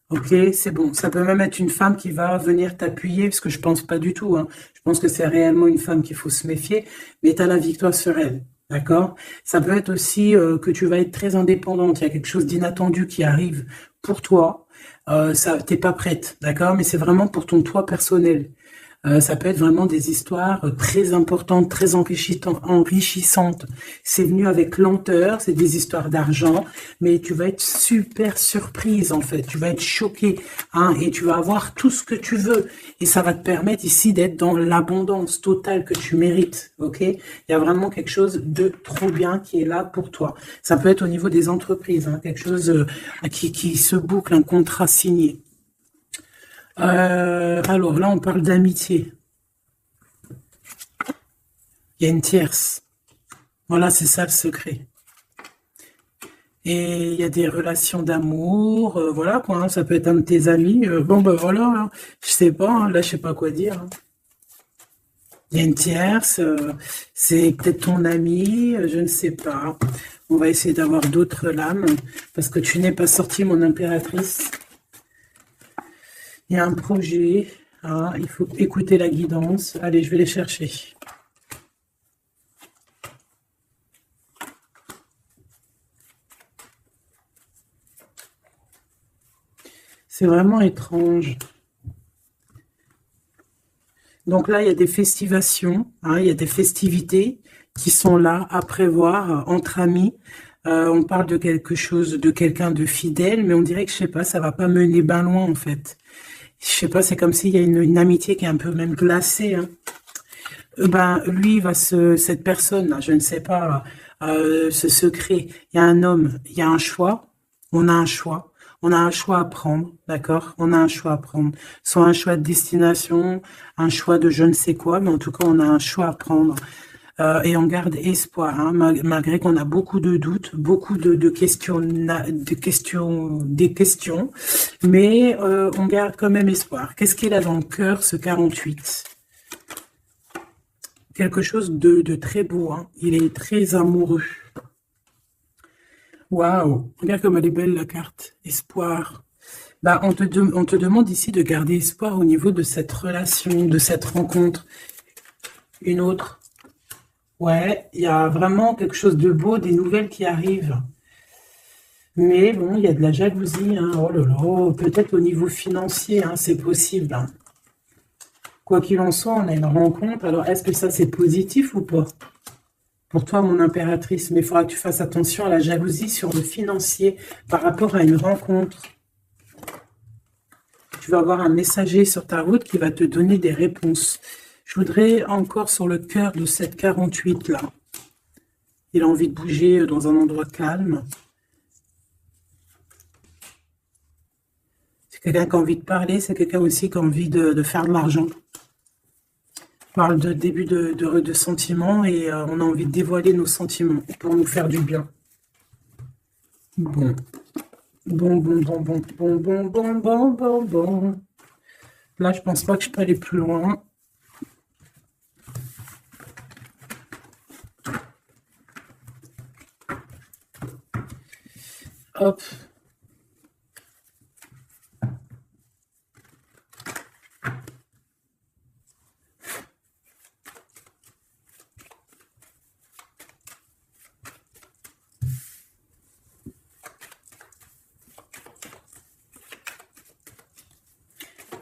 Ok, c'est bon. Ça peut même être une femme qui va venir t'appuyer, parce que je pense pas du tout, hein. Je pense que c'est réellement une femme qu'il faut se méfier, mais tu as la victoire sur elle. D'accord? Ça peut être aussi que tu vas être très indépendante. Il y a quelque chose d'inattendu qui arrive pour toi. Ça, t'es pas prête, d'accord? Mais c'est vraiment pour ton toi personnel. Ça peut être vraiment des histoires très importantes, très enrichissantes. C'est venu avec lenteur, c'est des histoires d'argent, mais tu vas être super surprise en fait. Tu vas être choquée, hein, et tu vas avoir tout ce que tu veux. Et ça va te permettre ici d'être dans l'abondance totale que tu mérites. Ok? Il y a vraiment quelque chose de trop bien qui est là pour toi. Ça peut être au niveau des entreprises, hein, quelque chose qui se boucle, un contrat signé. Alors là, on parle d'amitié. Il y a une tierce. Voilà, c'est ça le secret. Et il y a des relations d'amour, voilà quoi, hein, ça peut être un de tes amis. Bon, ben voilà, hein, je sais pas, hein, là, je sais pas quoi dire, hein. Il y a une tierce, c'est peut-être ton ami, je ne sais pas. On va essayer d'avoir d'autres lames, parce que tu n'es pas sortie, mon impératrice. Il y a un projet, hein, il faut écouter la guidance. Allez, je vais les chercher. C'est vraiment étrange. Donc là, il y a des festivations, hein, il y a des festivités qui sont là à prévoir entre amis. On parle de quelque chose, de quelqu'un de fidèle, mais on dirait que, je sais pas, ça va pas mener ben loin, en fait. Je sais pas, c'est comme s'il y a une amitié qui est un peu même glacée, hein. Ben, lui, cette personne-là, je ne sais pas, ce secret, il y a un homme, il y a un choix, on a un choix. On a un choix à prendre, d'accord? On a un choix à prendre. Soit un choix de destination, un choix de je ne sais quoi, mais en tout cas, on a un choix à prendre. Et on garde espoir, hein, malgré qu'on a beaucoup de doutes, beaucoup de questions, des questions, mais on garde quand même espoir. Qu'est-ce qu'il a dans le cœur, ce 48? Quelque chose de très beau, hein. Il est très amoureux. Waouh, regarde comme elle est belle la carte. Espoir. Bah, on te demande ici de garder espoir au niveau de cette relation, de cette rencontre. Une autre. Ouais, il y a vraiment quelque chose de beau, des nouvelles qui arrivent. Mais bon, il y a de la jalousie, hein. Oh là là, peut-être au niveau financier, hein, c'est possible, hein. Quoi qu'il en soit, on a une rencontre. Alors, est-ce que ça, c'est positif ou pas? Pour toi, mon impératrice, mais il faudra que tu fasses attention à la jalousie sur le financier par rapport à une rencontre. Tu vas avoir un messager sur ta route qui va te donner des réponses. Je voudrais encore sur le cœur de cette 48 là. Il a envie de bouger dans un endroit calme. C'est quelqu'un qui a envie de parler, c'est quelqu'un aussi qui a envie de faire de l'argent. On parle de début de sentiments et on a envie de dévoiler nos sentiments pour nous faire du bien. Bon. Bon, bon, bon, bon, bon, bon, bon, bon, bon, bon. Là, je pense pas que je peux aller plus loin. Hop.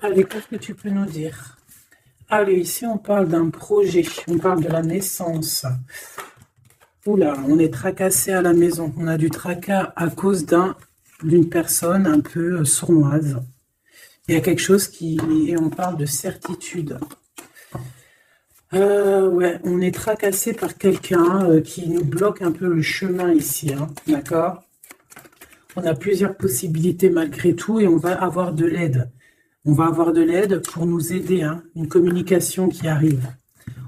Allez, qu'est-ce que tu peux nous dire? Allez, ici, on parle d'un projet. On parle de la naissance. Oula, on est tracassé à la maison. On a du tracas à cause d'une personne un peu sournoise. Il y a quelque chose qui... Et on parle de certitude. Ouais, on est tracassé par quelqu'un qui nous bloque un peu le chemin ici, hein, d'accord? On a plusieurs possibilités malgré tout et on va avoir de l'aide. On va avoir de l'aide pour nous aider, hein, une communication qui arrive.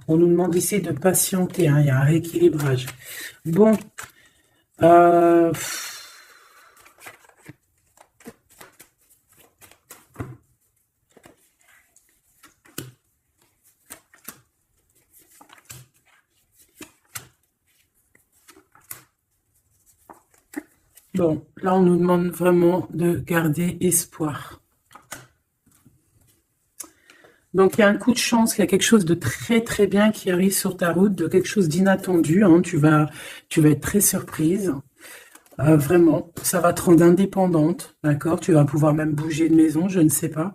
On nous demande ici de patienter, hein, il y a un rééquilibrage. Bon, euh, bon, là on nous demande vraiment de garder espoir. Donc il y a un coup de chance, il y a quelque chose de très très bien qui arrive sur ta route, de quelque chose d'inattendu, hein, tu vas être très surprise. Vraiment, ça va te rendre indépendante, d'accord? Tu vas pouvoir même bouger de maison, je ne sais pas.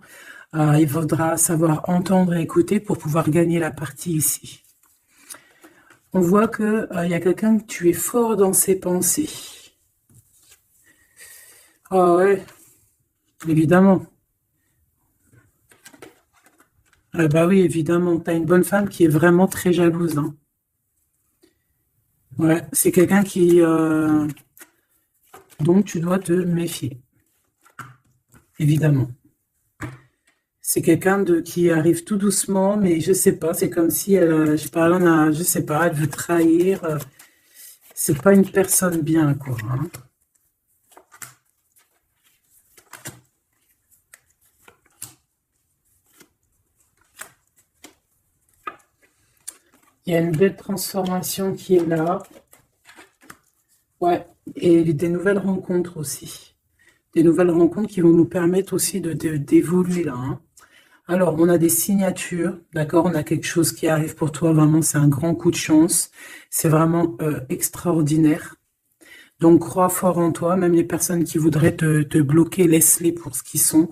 Il faudra savoir entendre et écouter pour pouvoir gagner la partie ici. On voit que il y a quelqu'un que tu es fort dans ses pensées. Ah ouais, évidemment. Ah bah oui, évidemment. Tu as une bonne femme qui est vraiment très jalouse, hein. Ouais, c'est quelqu'un qui dont tu dois te méfier, évidemment. C'est quelqu'un de qui arrive tout doucement, mais je sais pas, c'est comme si elle, je sais pas, je sais pas, elle veut trahir. C'est pas une personne bien, quoi, hein. Il y a une belle transformation qui est là. Ouais, et des nouvelles rencontres aussi. Des nouvelles rencontres qui vont nous permettre aussi d'évoluer là, hein. Alors, on a des signatures, d'accord? On a quelque chose qui arrive pour toi, vraiment, c'est un grand coup de chance. C'est vraiment extraordinaire. Donc, crois fort en toi, même les personnes qui voudraient te bloquer, laisse-les pour ce qu'ils sont.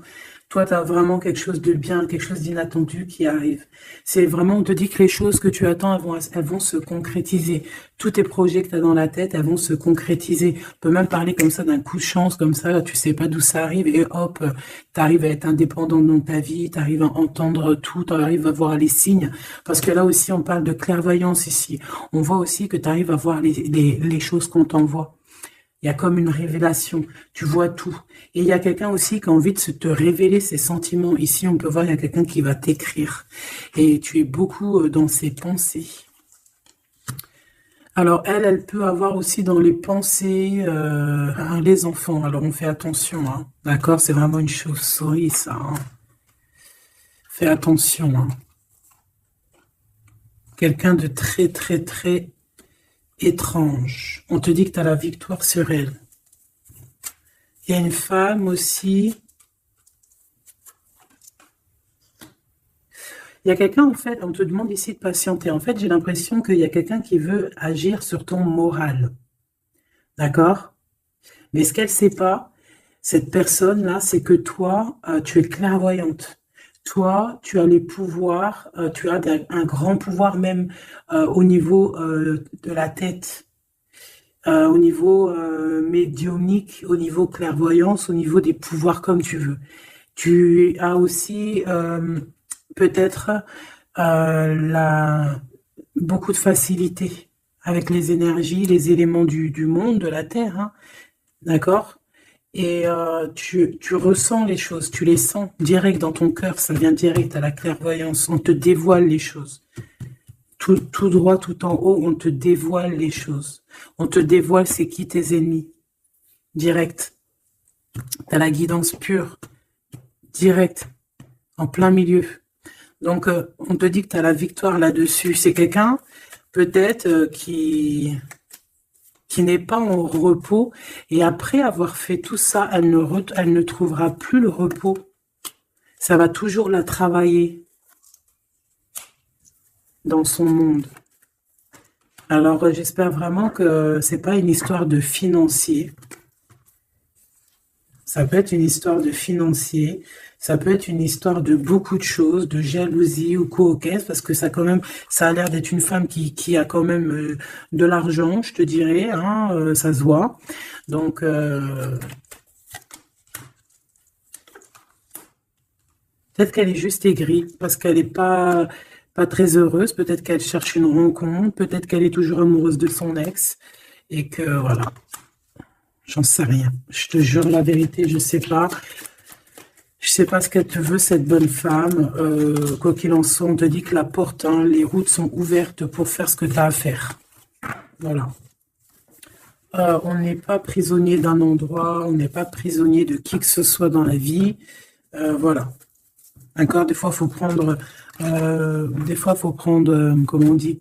Toi, tu as vraiment quelque chose de bien, quelque chose d'inattendu qui arrive. C'est vraiment, on te dit que les choses que tu attends, elles vont se concrétiser. Tous tes projets que tu as dans la tête, elles vont se concrétiser. On peut même parler comme ça d'un coup de chance, comme ça, tu sais pas d'où ça arrive, et hop, tu arrives à être indépendant dans ta vie, tu arrives à entendre tout, tu arrives à voir les signes. Parce que là aussi, on parle de clairvoyance ici. On voit aussi que tu arrives à voir les choses qu'on t'envoie. Il y a comme une révélation, tu vois tout. Et il y a quelqu'un aussi qui a envie de te révéler ses sentiments. Ici, on peut voir, il y a quelqu'un qui va t'écrire. Et tu es beaucoup dans ses pensées. Alors, elle peut avoir aussi dans les pensées les enfants. Alors, on fait attention, hein. D'accord? C'est vraiment une chauve-souris, ça, hein. Fais attention, hein. Quelqu'un de très, très, très étrange. On te dit que tu as la victoire sur elle. Il y a une femme aussi. Il y a quelqu'un, en fait, on te demande ici de patienter. En fait, j'ai l'impression qu'il y a quelqu'un qui veut agir sur ton moral. D'accord? Mais ce qu'elle ne sait pas, cette personne-là, c'est que toi, tu es clairvoyante. Toi, tu as les pouvoirs, tu as un grand pouvoir même au niveau de la tête, au niveau médiumnique, au niveau clairvoyance, au niveau des pouvoirs comme tu veux. Tu as aussi peut-être beaucoup de facilité avec les énergies, les éléments du monde, de la Terre, hein, d'accord? Et tu ressens les choses, tu les sens direct dans ton cœur, ça vient direct à la clairvoyance, on te dévoile les choses. Tout droit, tout en haut, on te dévoile les choses. On te dévoile c'est qui tes ennemis, direct. Tu as la guidance pure, direct, en plein milieu. Donc, on te dit que tu as la victoire là-dessus. C'est quelqu'un, peut-être, qui n'est pas en repos. Et après avoir fait tout ça, elle ne trouvera plus le repos. Ça va toujours la travailler dans son monde. Alors, j'espère vraiment que c'est pas une histoire de financier. Ça peut être une histoire de financier, ça peut être une histoire de beaucoup de choses, de jalousie ou quoi, ok, parce que ça quand même, ça a l'air d'être une femme qui a quand même de l'argent, je te dirais, hein, ça se voit. Donc, peut-être qu'elle est juste aigrie parce qu'elle n'est pas très heureuse. Peut-être qu'elle cherche une rencontre. Peut-être qu'elle est toujours amoureuse de son ex. Et que voilà, j'en sais rien. Je te jure la vérité, je sais pas. Je sais pas ce qu'elle te veut, cette bonne femme. Quoi qu'il en soit, on te dit que la porte, hein, les routes sont ouvertes pour faire ce que tu as à faire. Voilà. On n'est pas prisonnier d'un endroit, on n'est pas prisonnier de qui que ce soit dans la vie. Voilà. D'accord, des fois, faut prendre, comment on dit,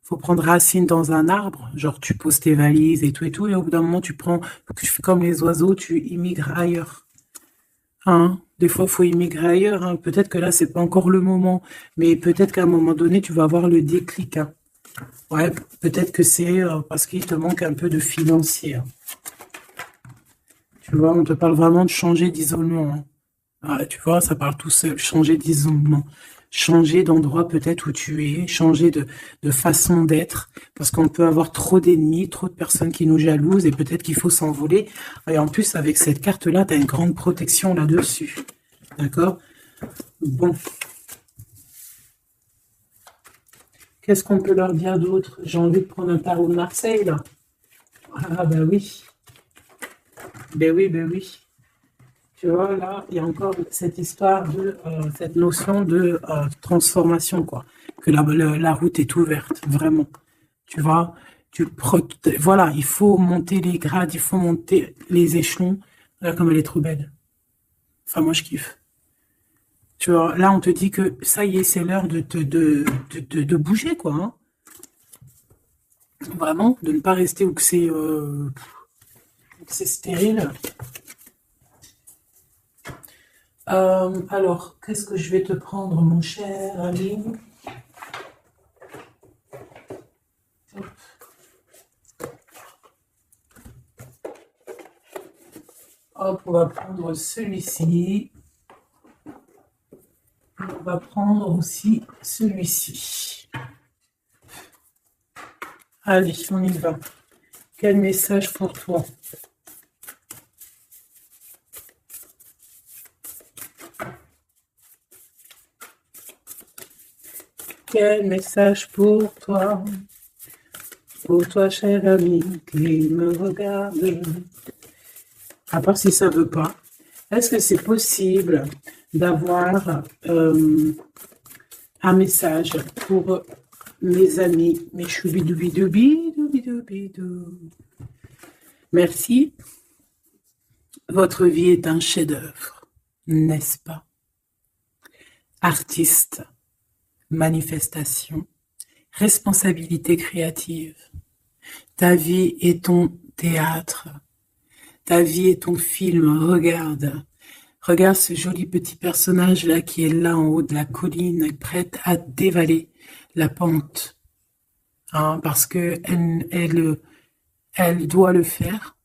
faut prendre racine dans un arbre. Genre, tu poses tes valises et tout, et au bout d'un moment, tu fais comme les oiseaux, tu immigres ailleurs. Hein? Des fois, faut immigrer ailleurs. Hein. Peut-être que là, c'est pas encore le moment, mais peut-être qu'à un moment donné, tu vas avoir le déclic. Hein. Ouais, peut-être que c'est parce qu'il te manque un peu de financier. Hein. Tu vois, on te parle vraiment de changer d'isolement. Hein. Ah, tu vois, ça parle tout seul. Changer d'isolement. Changer d'endroit peut-être où tu es. Changer de façon d'être. Parce qu'on peut avoir trop d'ennemis, trop de personnes qui nous jalousent et peut-être qu'il faut s'envoler. Et en plus, avec cette carte-là, tu as une grande protection là-dessus. D'accord? Bon. Qu'est-ce qu'on peut leur dire d'autre? J'ai envie de prendre un tarot de Marseille, là. Ah, ben oui. Ben oui, ben oui. Tu vois, là, il y a encore cette histoire de cette notion de transformation, quoi. Que la route est ouverte, vraiment. Tu vois, voilà, il faut monter les grades, il faut monter les échelons. Là, comme elle est trop belle. Enfin, moi, je kiffe. Tu vois, là, on te dit que ça y est, c'est l'heure de bouger, quoi. Hein. Vraiment, de ne pas rester où que c'est stérile. Alors, qu'est-ce que je vais te prendre, mon cher ami? Hop, on va prendre celui-ci. On va prendre aussi celui-ci. Allez, on y va. Quel message pour toi? Quel message pour toi? Pour toi, cher ami, qui me regarde. À part si ça veut pas. Est-ce que c'est possible d'avoir un message pour mes amis, mes choubidoubidoubidoubidou. Merci. Votre vie est un chef-d'œuvre, n'est-ce pas? Artiste, manifestation, responsabilité créative. Ta vie est ton théâtre. Ta vie est ton film. Regarde. Regarde ce joli petit personnage-là qui est là en haut de la colline, prête à dévaler la pente. Hein, parce que elle doit le faire.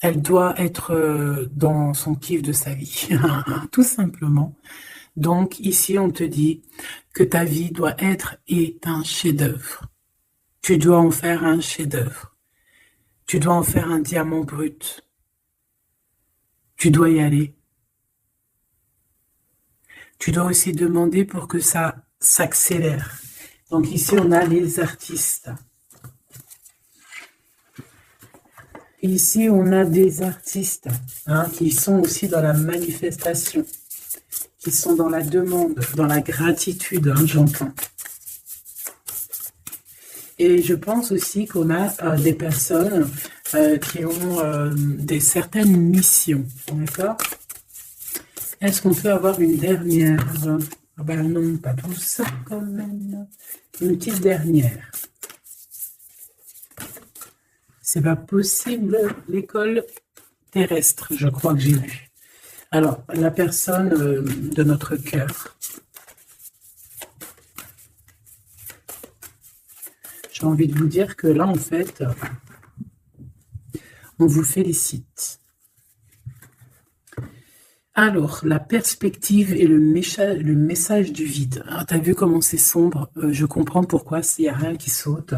Elle doit être dans son kiff de sa vie. Tout simplement. Donc ici, on te dit que ta vie doit être est un chef-d'œuvre. Tu dois en faire un chef-d'œuvre. Tu dois en faire un diamant brut. Tu dois y aller. Tu dois aussi demander pour que ça s'accélère. Donc ici, on a les artistes. Ici, on a des artistes qui sont aussi dans la manifestation, qui sont dans la demande, dans la gratitude, j'entends. Et je pense aussi qu'on a des personnes qui ont certaines missions, d'accord? Est-ce qu'on peut avoir une dernière? Ah ben non, pas tout ça quand même. Une petite dernière. C'est pas possible, l'école terrestre, je crois que j'ai vu. Alors, la personne de notre cœur. J'ai envie de vous dire que là, en fait, on vous félicite. Alors, la perspective et le message du vide. Ah, t'as vu comment c'est sombre? Je comprends pourquoi s'il n'y a rien qui saute.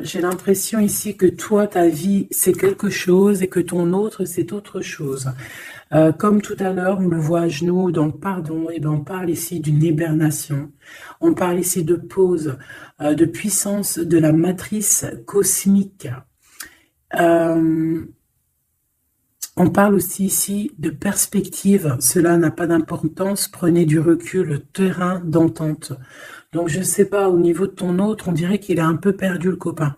J'ai l'impression ici que toi, ta vie, c'est quelque chose et que ton autre, c'est autre chose. Comme tout à l'heure, on le voit à genoux dans le pardon, et ben on parle ici d'une hibernation. On parle ici de pause, de puissance de la matrice cosmique. On parle aussi ici de perspective. Cela n'a pas d'importance. Prenez du recul, terrain d'entente. Donc, je ne sais pas, au niveau de ton autre, on dirait qu'il a un peu perdu le copain,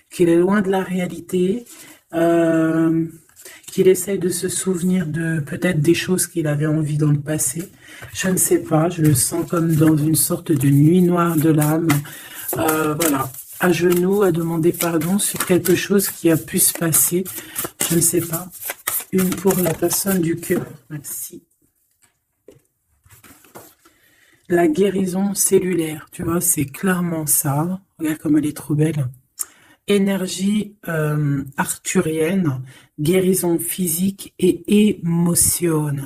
qu'il est loin de la réalité, qu'il essaye de se souvenir de peut-être des choses qu'il avait envie dans le passé. Je ne sais pas, je le sens comme dans une sorte de nuit noire de l'âme. Voilà, à genoux, à demander pardon sur quelque chose qui a pu se passer. Je ne sais pas. Une pour la personne du cœur. Merci. La guérison cellulaire, tu vois, c'est clairement ça. Regarde comme elle est trop belle. Énergie arthurienne, guérison physique et émotion.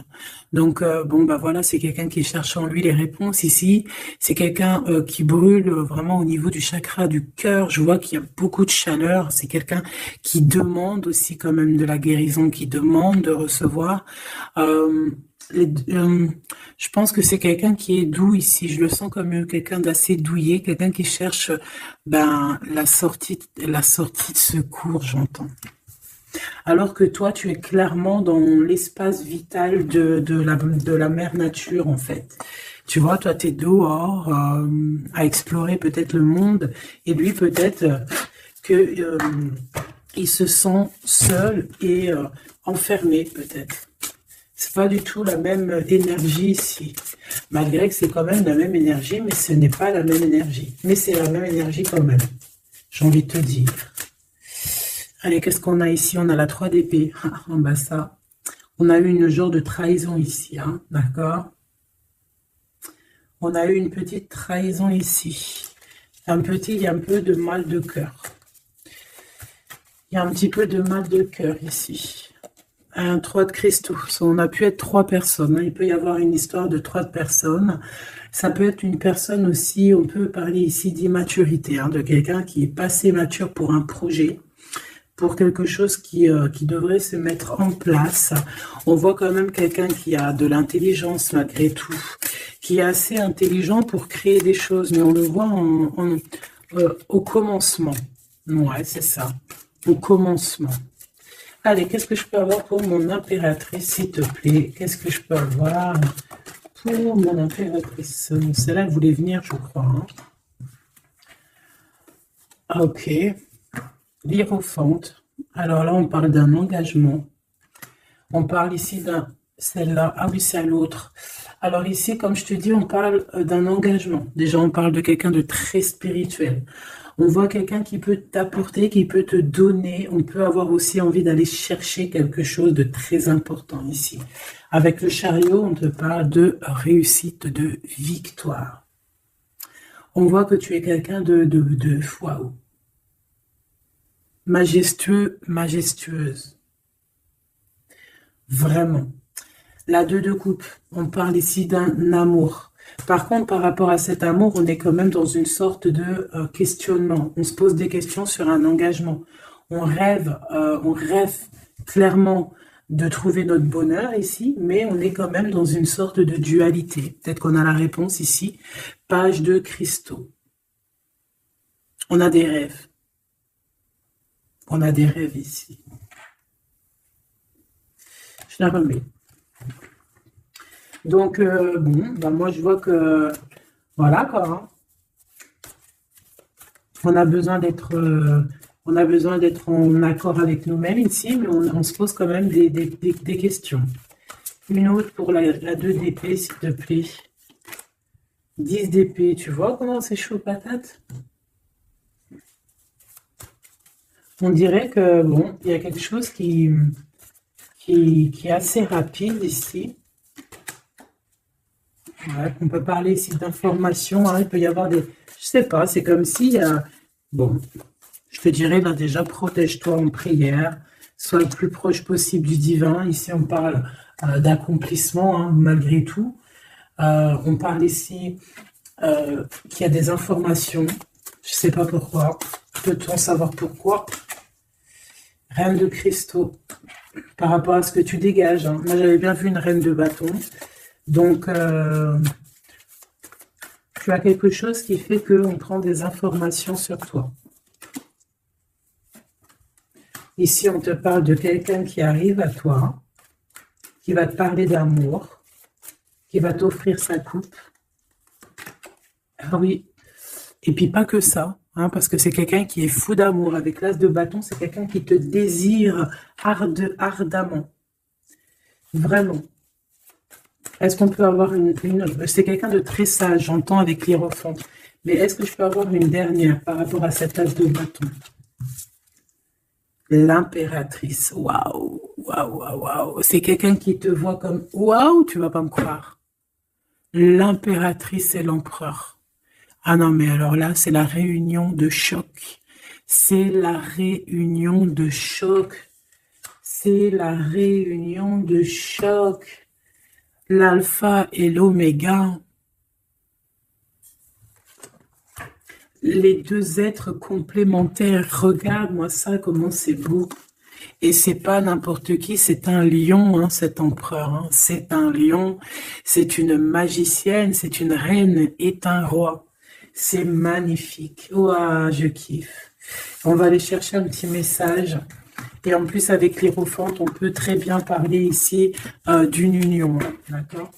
Donc, bon, bah voilà, c'est quelqu'un qui cherche en lui les réponses ici. C'est quelqu'un qui brûle vraiment au niveau du chakra du cœur. Je vois qu'il y a beaucoup de chaleur. C'est quelqu'un qui demande aussi quand même de la guérison, qui demande de recevoir. Je pense que c'est quelqu'un qui est doux ici. Je le sens comme quelqu'un d'assez douillet, quelqu'un qui cherche la sortie de secours, j'entends. Alors que toi, tu es clairement dans l'espace vital de la mère nature, en fait. Tu vois, toi, tu es dehors à explorer peut-être le monde, et lui, peut-être que il se sent seul et enfermé, peut-être. C'est pas du tout la même énergie ici. Malgré que c'est quand même la même énergie, mais ce n'est pas la même énergie. Mais c'est la même énergie quand même. J'ai envie de te dire. Allez, qu'est-ce qu'on a ici? On a la 3 d'épée. En bas ça. On a eu une genre de trahison ici, hein, d'accord? On a eu une petite trahison ici. Il y a un peu de mal de cœur. Il y a un petit peu de mal de cœur ici. Un 3 de cristaux. On a pu être 3 personnes. Il peut y avoir une histoire de 3 personnes. Ça peut être une personne aussi, on peut parler ici d'immaturité, hein, de quelqu'un qui est pas assez mature pour un projet, pour quelque chose qui devrait se mettre en place. On voit quand même quelqu'un qui a de l'intelligence malgré tout, qui est assez intelligent pour créer des choses, mais on le voit au commencement. Ouais, c'est ça. Au commencement. Allez, qu'est-ce que je peux avoir pour mon impératrice, s'il te plaît? Qu'est-ce que je peux avoir pour mon impératrice? Celle-là, elle voulait venir, je crois. Hein. Ok. L'hiérophante. Alors là, on parle d'un engagement. On parle ici celle-là. Ah oui, c'est à l'autre. Alors ici, comme je te dis, on parle d'un engagement. Déjà, on parle de quelqu'un de très spirituel. On voit quelqu'un qui peut t'apporter, qui peut te donner. On peut avoir aussi envie d'aller chercher quelque chose de très important ici. Avec le chariot, on te parle de réussite, de victoire. On voit que tu es quelqu'un de waouh. Majestueux, majestueuse. Vraiment. La 2 de coupe, on parle ici d'un amour. Par contre, par rapport à cet amour, on est quand même dans une sorte de questionnement. On se pose des questions sur un engagement. On rêve clairement de trouver notre bonheur ici, mais on est quand même dans une sorte de dualité. Peut-être qu'on a la réponse ici. Page de cristaux. On a des rêves. On a des rêves ici. Je la remets. Donc, bon, bah moi, je vois que, voilà, quoi. Hein. On a besoin d'être en accord avec nous-mêmes ici, mais on se pose quand même des questions. Une autre pour la 2 d'épée, s'il te plaît. 10 d'épée, tu vois comment c'est chaud patate? On dirait que, bon, il y a quelque chose qui est assez rapide ici. Ouais, on peut parler ici d'informations, hein, il peut y avoir des... Je sais pas, c'est comme si... bon, je te dirais là déjà, protège-toi en prière. sois le plus proche possible du divin. Ici, on parle d'accomplissement, hein, malgré tout. On parle ici qu'il y a des informations. Je ne sais pas pourquoi. Peut-on savoir pourquoi? Reine de cristaux. Par rapport à ce que tu dégages. Hein. Moi, j'avais bien vu une reine de bâton. Donc, tu as quelque chose qui fait qu'on prend des informations sur toi. Ici, on te parle de quelqu'un qui arrive à toi, qui va te parler d'amour, qui va t'offrir sa coupe. Ah oui. Et puis pas que ça, hein, parce que c'est quelqu'un qui est fou d'amour. Avec l'as de bâton, c'est quelqu'un qui te désire ardemment. Vraiment. Est-ce qu'on peut avoir c'est quelqu'un de très sage, j'entends avec l'hiérophante. Mais est-ce que je peux avoir une dernière par rapport à cette as de bâton? L'impératrice. Waouh, waouh, waouh, waouh. C'est quelqu'un qui te voit comme waouh, tu vas pas me croire. L'impératrice et l'empereur. Ah non, mais alors là, c'est la réunion de choc. C'est la réunion de choc. C'est la réunion de choc. L'alpha et l'oméga. Les deux êtres complémentaires. Regarde-moi ça, comment c'est beau. Et c'est pas n'importe qui, c'est un lion, hein, cet empereur. Hein. C'est un lion, c'est une magicienne, c'est une reine et un roi. C'est magnifique. Ouah, je kiffe. On va aller chercher un petit message. Et en plus, avec l'hiérophante, on peut très bien parler ici d'une union. Hein, d'accord?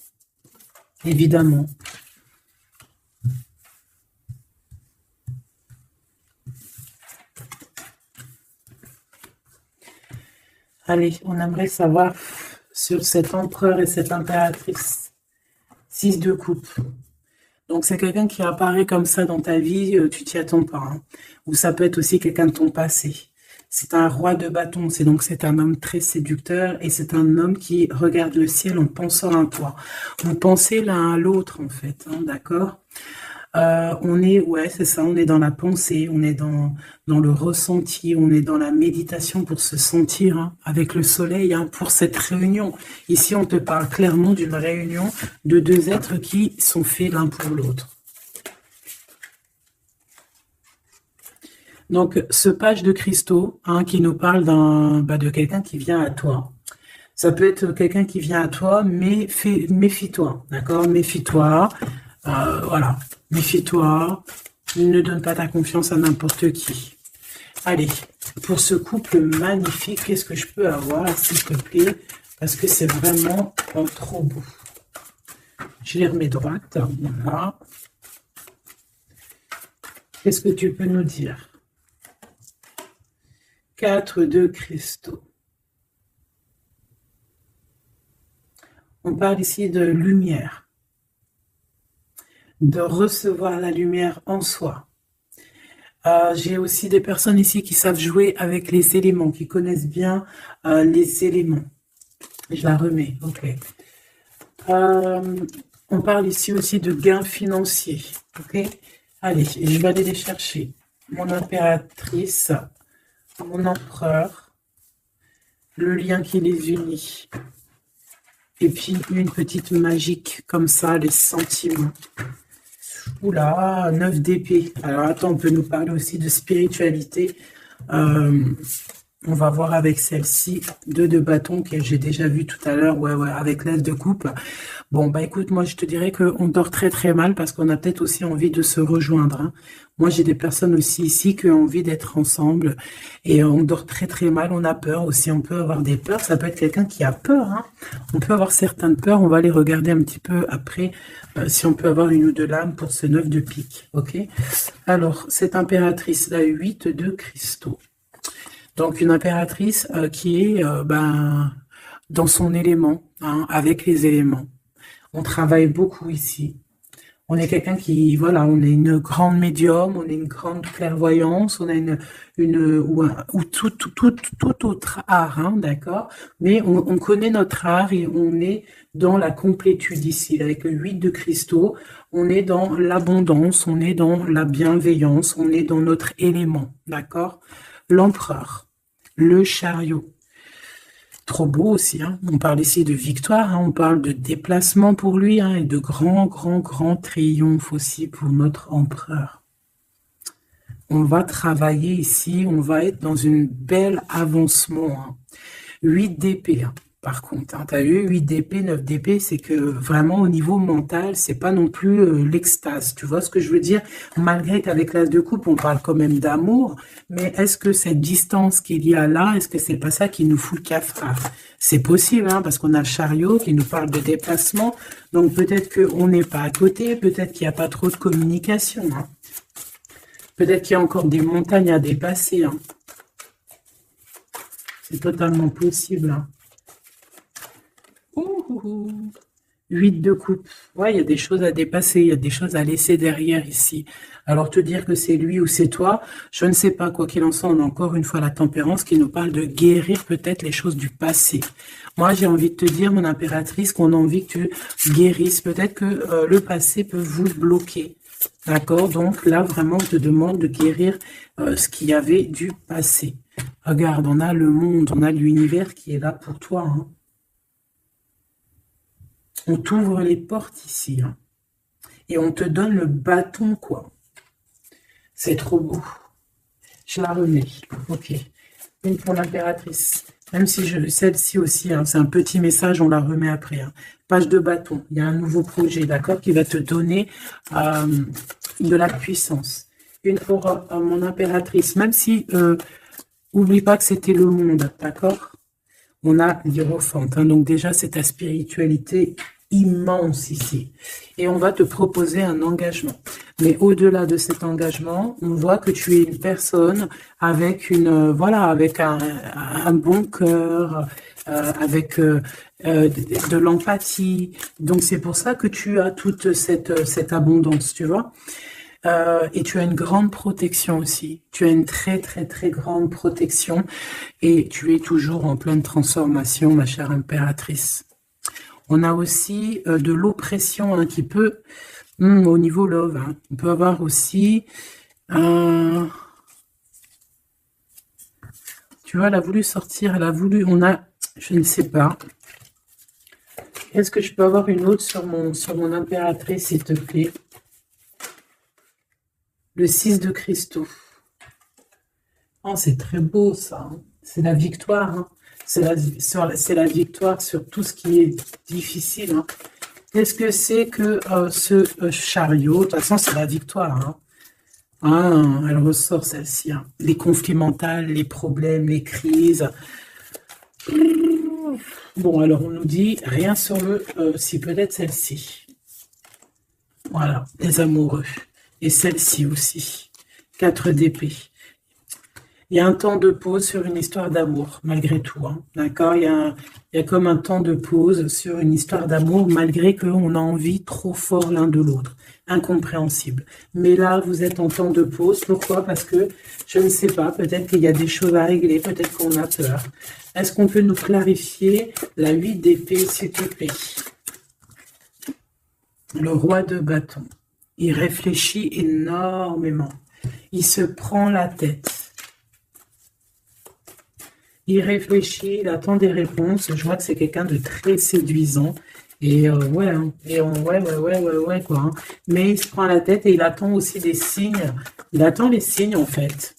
Évidemment. Allez, on aimerait savoir sur cet empereur et cette impératrice. 6 de coupe. Donc, c'est quelqu'un qui apparaît comme ça dans ta vie, tu t'y attends pas. Hein. Ou ça peut être aussi quelqu'un de ton passé. C'est un roi de bâton, c'est un homme très séducteur et c'est un homme qui regarde le ciel en pensant à toi. Vous pensez l'un à l'autre, en fait, hein, d'accord? On est, ouais, c'est ça, on est dans la pensée, on est dans le ressenti, on est dans la méditation pour se sentir hein, avec le soleil, hein, pour cette réunion. Ici, on te parle clairement d'une réunion de deux êtres qui sont faits l'un pour l'autre. Donc, ce page de cristaux hein, qui nous parle de quelqu'un qui vient à toi. Ça peut être quelqu'un qui vient à toi, mais méfie-toi, d'accord? Méfie-toi, voilà. Méfie-toi, ne donne pas ta confiance à n'importe qui. Allez, pour ce couple magnifique, qu'est-ce que je peux avoir, s'il te plaît? Parce que c'est vraiment trop beau. Je les remets droite, voilà. Qu'est-ce que tu peux nous dire? 4 de cristaux. On parle ici de lumière. De recevoir la lumière en soi. J'ai aussi des personnes ici qui savent jouer avec les éléments, qui connaissent bien les éléments. Je la remets, ok. On parle ici aussi de gains financiers, ok. Allez, je vais aller les chercher. Mon impératrice, mon empereur, le lien qui les unit. Et puis une petite magique, comme ça, les sentiments. Oula, 9 d'épée. Alors attends, on peut nous parler aussi de spiritualité. On va voir avec celle-ci, 2 de bâton que j'ai déjà vu tout à l'heure, ouais, avec l'as de coupe. Bon, bah écoute, moi je te dirais qu'on dort très très mal parce qu'on a peut-être aussi envie de se rejoindre. Hein. Moi j'ai des personnes aussi ici qui ont envie d'être ensemble et on dort très très mal, on a peur aussi, on peut avoir des peurs, ça peut être quelqu'un qui a peur. Hein. On peut avoir certaines peurs, on va les regarder un petit peu après si on peut avoir une ou deux lames pour ce 9 de pique, ok. Alors, cette impératrice, la 8 de cristaux. Donc, une impératrice qui est dans son élément, hein, avec les éléments. On travaille beaucoup ici. On est quelqu'un qui, voilà, on est une grande médium, on est une grande clairvoyance, on a ou tout autre art, hein, d'accord. Mais on connaît notre art et on est dans la complétude ici, avec le 8 de cristaux. On est dans l'abondance, on est dans la bienveillance, on est dans notre élément, d'accord. L'empereur, le chariot. Trop beau aussi, hein. On parle ici de victoire, hein. On parle de déplacement pour lui, hein, et de grand triomphe aussi pour notre empereur. On va travailler ici, on va être dans une belle avancement, hein. 8 d'épée, hein. Par contre, hein, tu as vu, 8 d'épée, 9 d'épée, c'est que vraiment au niveau mental, c'est pas non plus l'extase. Tu vois ce que je veux dire? Malgré qu'avec l'as de coupe, on parle quand même d'amour, mais est-ce que cette distance qu'il y a là, est-ce que c'est pas ça qui nous fout le cafard? C'est possible, hein, parce qu'on a le chariot qui nous parle de déplacement, donc peut-être qu'on n'est pas à côté, peut-être qu'il n'y a pas trop de communication, hein. Peut-être qu'il y a encore des montagnes à dépasser, hein. C'est totalement possible, hein. 8 de coupe. Ouais, il y a des choses à dépasser, il y a des choses à laisser derrière ici. Alors, te dire que c'est lui ou c'est toi, je ne sais pas. Quoi qu'il en soit, on a encore une fois la tempérance qui nous parle de guérir peut-être les choses du passé. Moi, j'ai envie de te dire, mon impératrice, qu'on a envie que tu guérisses. Peut-être que le passé peut vous bloquer. D'accord? Donc là, vraiment, on te demande de guérir ce qu'il y avait du passé. Regarde, on a le monde, on a l'univers qui est là pour toi, hein. On t'ouvre les portes ici, hein. Et on te donne le bâton, quoi. C'est trop beau. Je la remets. Ok. Une pour l'impératrice. Même si celle-ci aussi, hein, c'est un petit message, on la remet après, hein. Page de bâton. Il y a un nouveau projet, d'accord, qui va te donner de la puissance. Une pour mon impératrice. Même si, oublie pas que c'était le monde, d'accord? On a l'Hiérophante, hein, donc déjà, c'est ta spiritualité immense ici. Et on va te proposer un engagement. Mais au-delà de cet engagement, on voit que tu es une personne avec avec un bon cœur, avec de l'empathie. Donc c'est pour ça que tu as toute cette abondance, tu vois. Et tu as une grande protection aussi. Tu as une très grande protection et tu es toujours en pleine transformation, ma chère impératrice. On a aussi de l'oppression, hein, qui peut, au niveau love, hein, on peut avoir aussi, tu vois, elle a voulu sortir, je ne sais pas. Est-ce que je peux avoir une autre sur mon impératrice, s'il te plaît? Le 6 de cristaux. Oh, c'est très beau, ça, hein. C'est la victoire, hein. C'est la victoire sur tout ce qui est difficile, hein. Qu'est-ce que c'est que ce chariot? De toute façon, c'est la victoire, hein. Ah, elle ressort celle-ci, hein. Les conflits mentaux, les problèmes, les crises. Bon, alors on nous dit rien sur si peut-être celle-ci. Voilà, les amoureux. Et celle-ci aussi. 4 d'épée. Il y a un temps de pause sur une histoire d'amour, malgré tout, hein. D'accord? Il y a comme un temps de pause sur une histoire d'amour, malgré qu'on a envie trop fort l'un de l'autre. Incompréhensible. Mais là, vous êtes en temps de pause. Pourquoi? Parce que, je ne sais pas, peut-être qu'il y a des choses à régler, peut-être qu'on a peur. Est-ce qu'on peut nous clarifier la 8 d'épée, s'il te plaît? Le roi de bâton. Il réfléchit énormément. Il se prend la tête. Il réfléchit, il attend des réponses. Je vois que c'est quelqu'un de très séduisant. Et ouais, hein. Ouais, quoi, hein. Mais il se prend la tête et il attend aussi des signes. Il attend les signes, en fait.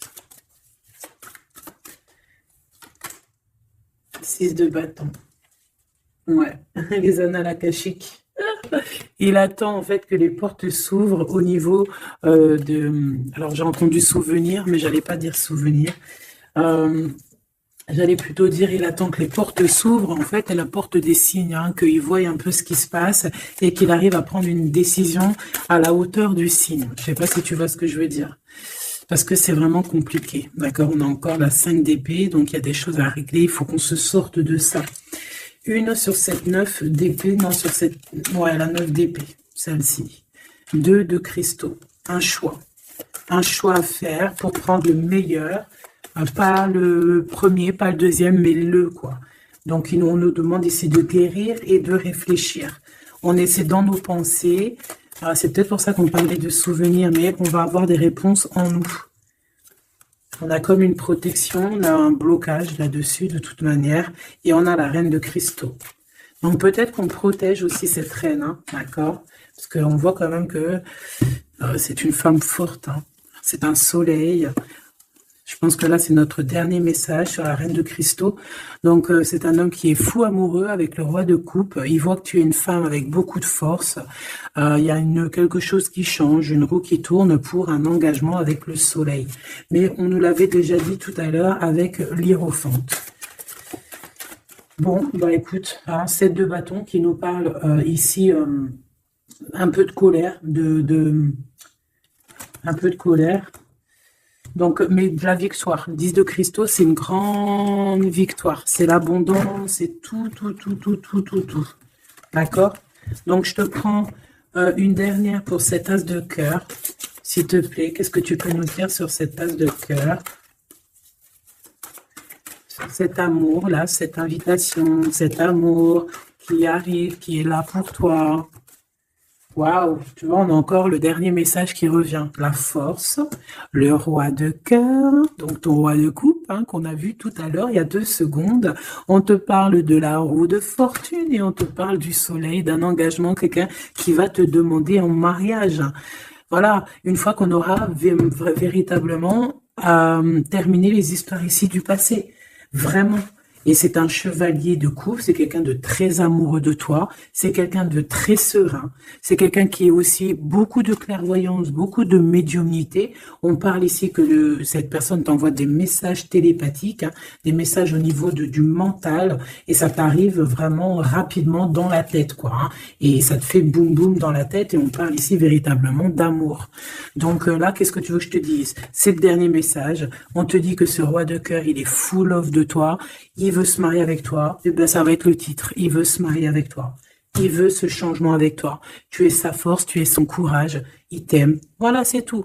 6 de bâton. Ouais, les annales akashiques. Il attend en fait que les portes s'ouvrent au niveau Alors j'ai entendu souvenir, mais j'allais pas dire souvenir. J'allais plutôt dire il attend que les portes s'ouvrent. En fait, elle apporte des signes, hein, qu'il voie un peu ce qui se passe et qu'il arrive à prendre une décision à la hauteur du signe. Je sais pas si tu vois ce que je veux dire. Parce que c'est vraiment compliqué. D'accord? On a encore la 5 d'épée, donc il y a des choses à régler. Il faut qu'on se sorte de ça. Une sur cette 9 d'épée, non, sur cette... Ouais, la 9 d'épée, celle-ci. 2 de cristaux, un choix. Un choix à faire pour prendre le meilleur. Pas le premier, pas le deuxième, mais quoi. Donc, on nous demande ici de guérir et de réfléchir. On essaie dans nos pensées. C'est peut-être pour ça qu'on parlait de souvenirs, mais on va avoir des réponses en nous. On a comme une protection, on a un blocage là-dessus de toute manière. Et on a la reine de cristaux. Donc peut-être qu'on protège aussi cette reine, hein, d'accord? Parce qu'on voit quand même que c'est une femme forte, hein. C'est un soleil. Je pense que là, c'est notre dernier message sur la reine de cristaux. Donc, c'est un homme qui est fou amoureux avec le roi de coupe. Il voit que tu es une femme avec beaucoup de force. Il y a quelque chose qui change, une roue qui tourne pour un engagement avec le soleil. Mais on nous l'avait déjà dit tout à l'heure avec l'hiérophante. Bon, bah écoute, hein, 7 de bâton qui nous parle ici un peu de colère, un peu de colère. Donc, mais de la victoire. Le 10 de cristaux, c'est une grande victoire. C'est l'abondance, c'est tout. D'accord? Donc, je te prends une dernière pour cette as de cœur. S'il te plaît, qu'est-ce que tu peux nous dire sur cette as de cœur? Sur cet amour, là, cette invitation, cet amour qui arrive, qui est là pour toi. Waouh, tu vois, on a encore le dernier message qui revient. La force, le roi de cœur, donc ton roi de coupe, hein, qu'on a vu tout à l'heure, il y a 2 secondes. On te parle de la roue de fortune et on te parle du soleil, d'un engagement, quelqu'un qui va te demander en mariage. Voilà, une fois qu'on aura véritablement terminé les histoires ici du passé. Vraiment. Et c'est un chevalier de coupe, c'est quelqu'un de très amoureux de toi, c'est quelqu'un de très serein, c'est quelqu'un qui est aussi beaucoup de clairvoyance, beaucoup de médiumnité. On parle ici que cette personne t'envoie des messages télépathiques, hein, des messages au niveau du mental, et ça t'arrive vraiment rapidement dans la tête, quoi. Hein, et ça te fait boum boum dans la tête, et on parle ici véritablement d'amour. Donc là, qu'est-ce que tu veux que je te dise? C'est le dernier message. On te dit que ce roi de cœur, il est full of de toi. Il veut se marier avec toi, et ben ça va être le titre. Il veut se marier avec toi. Il veut ce changement avec toi. Tu es sa force, tu es son courage. Il t'aime. Voilà, c'est tout.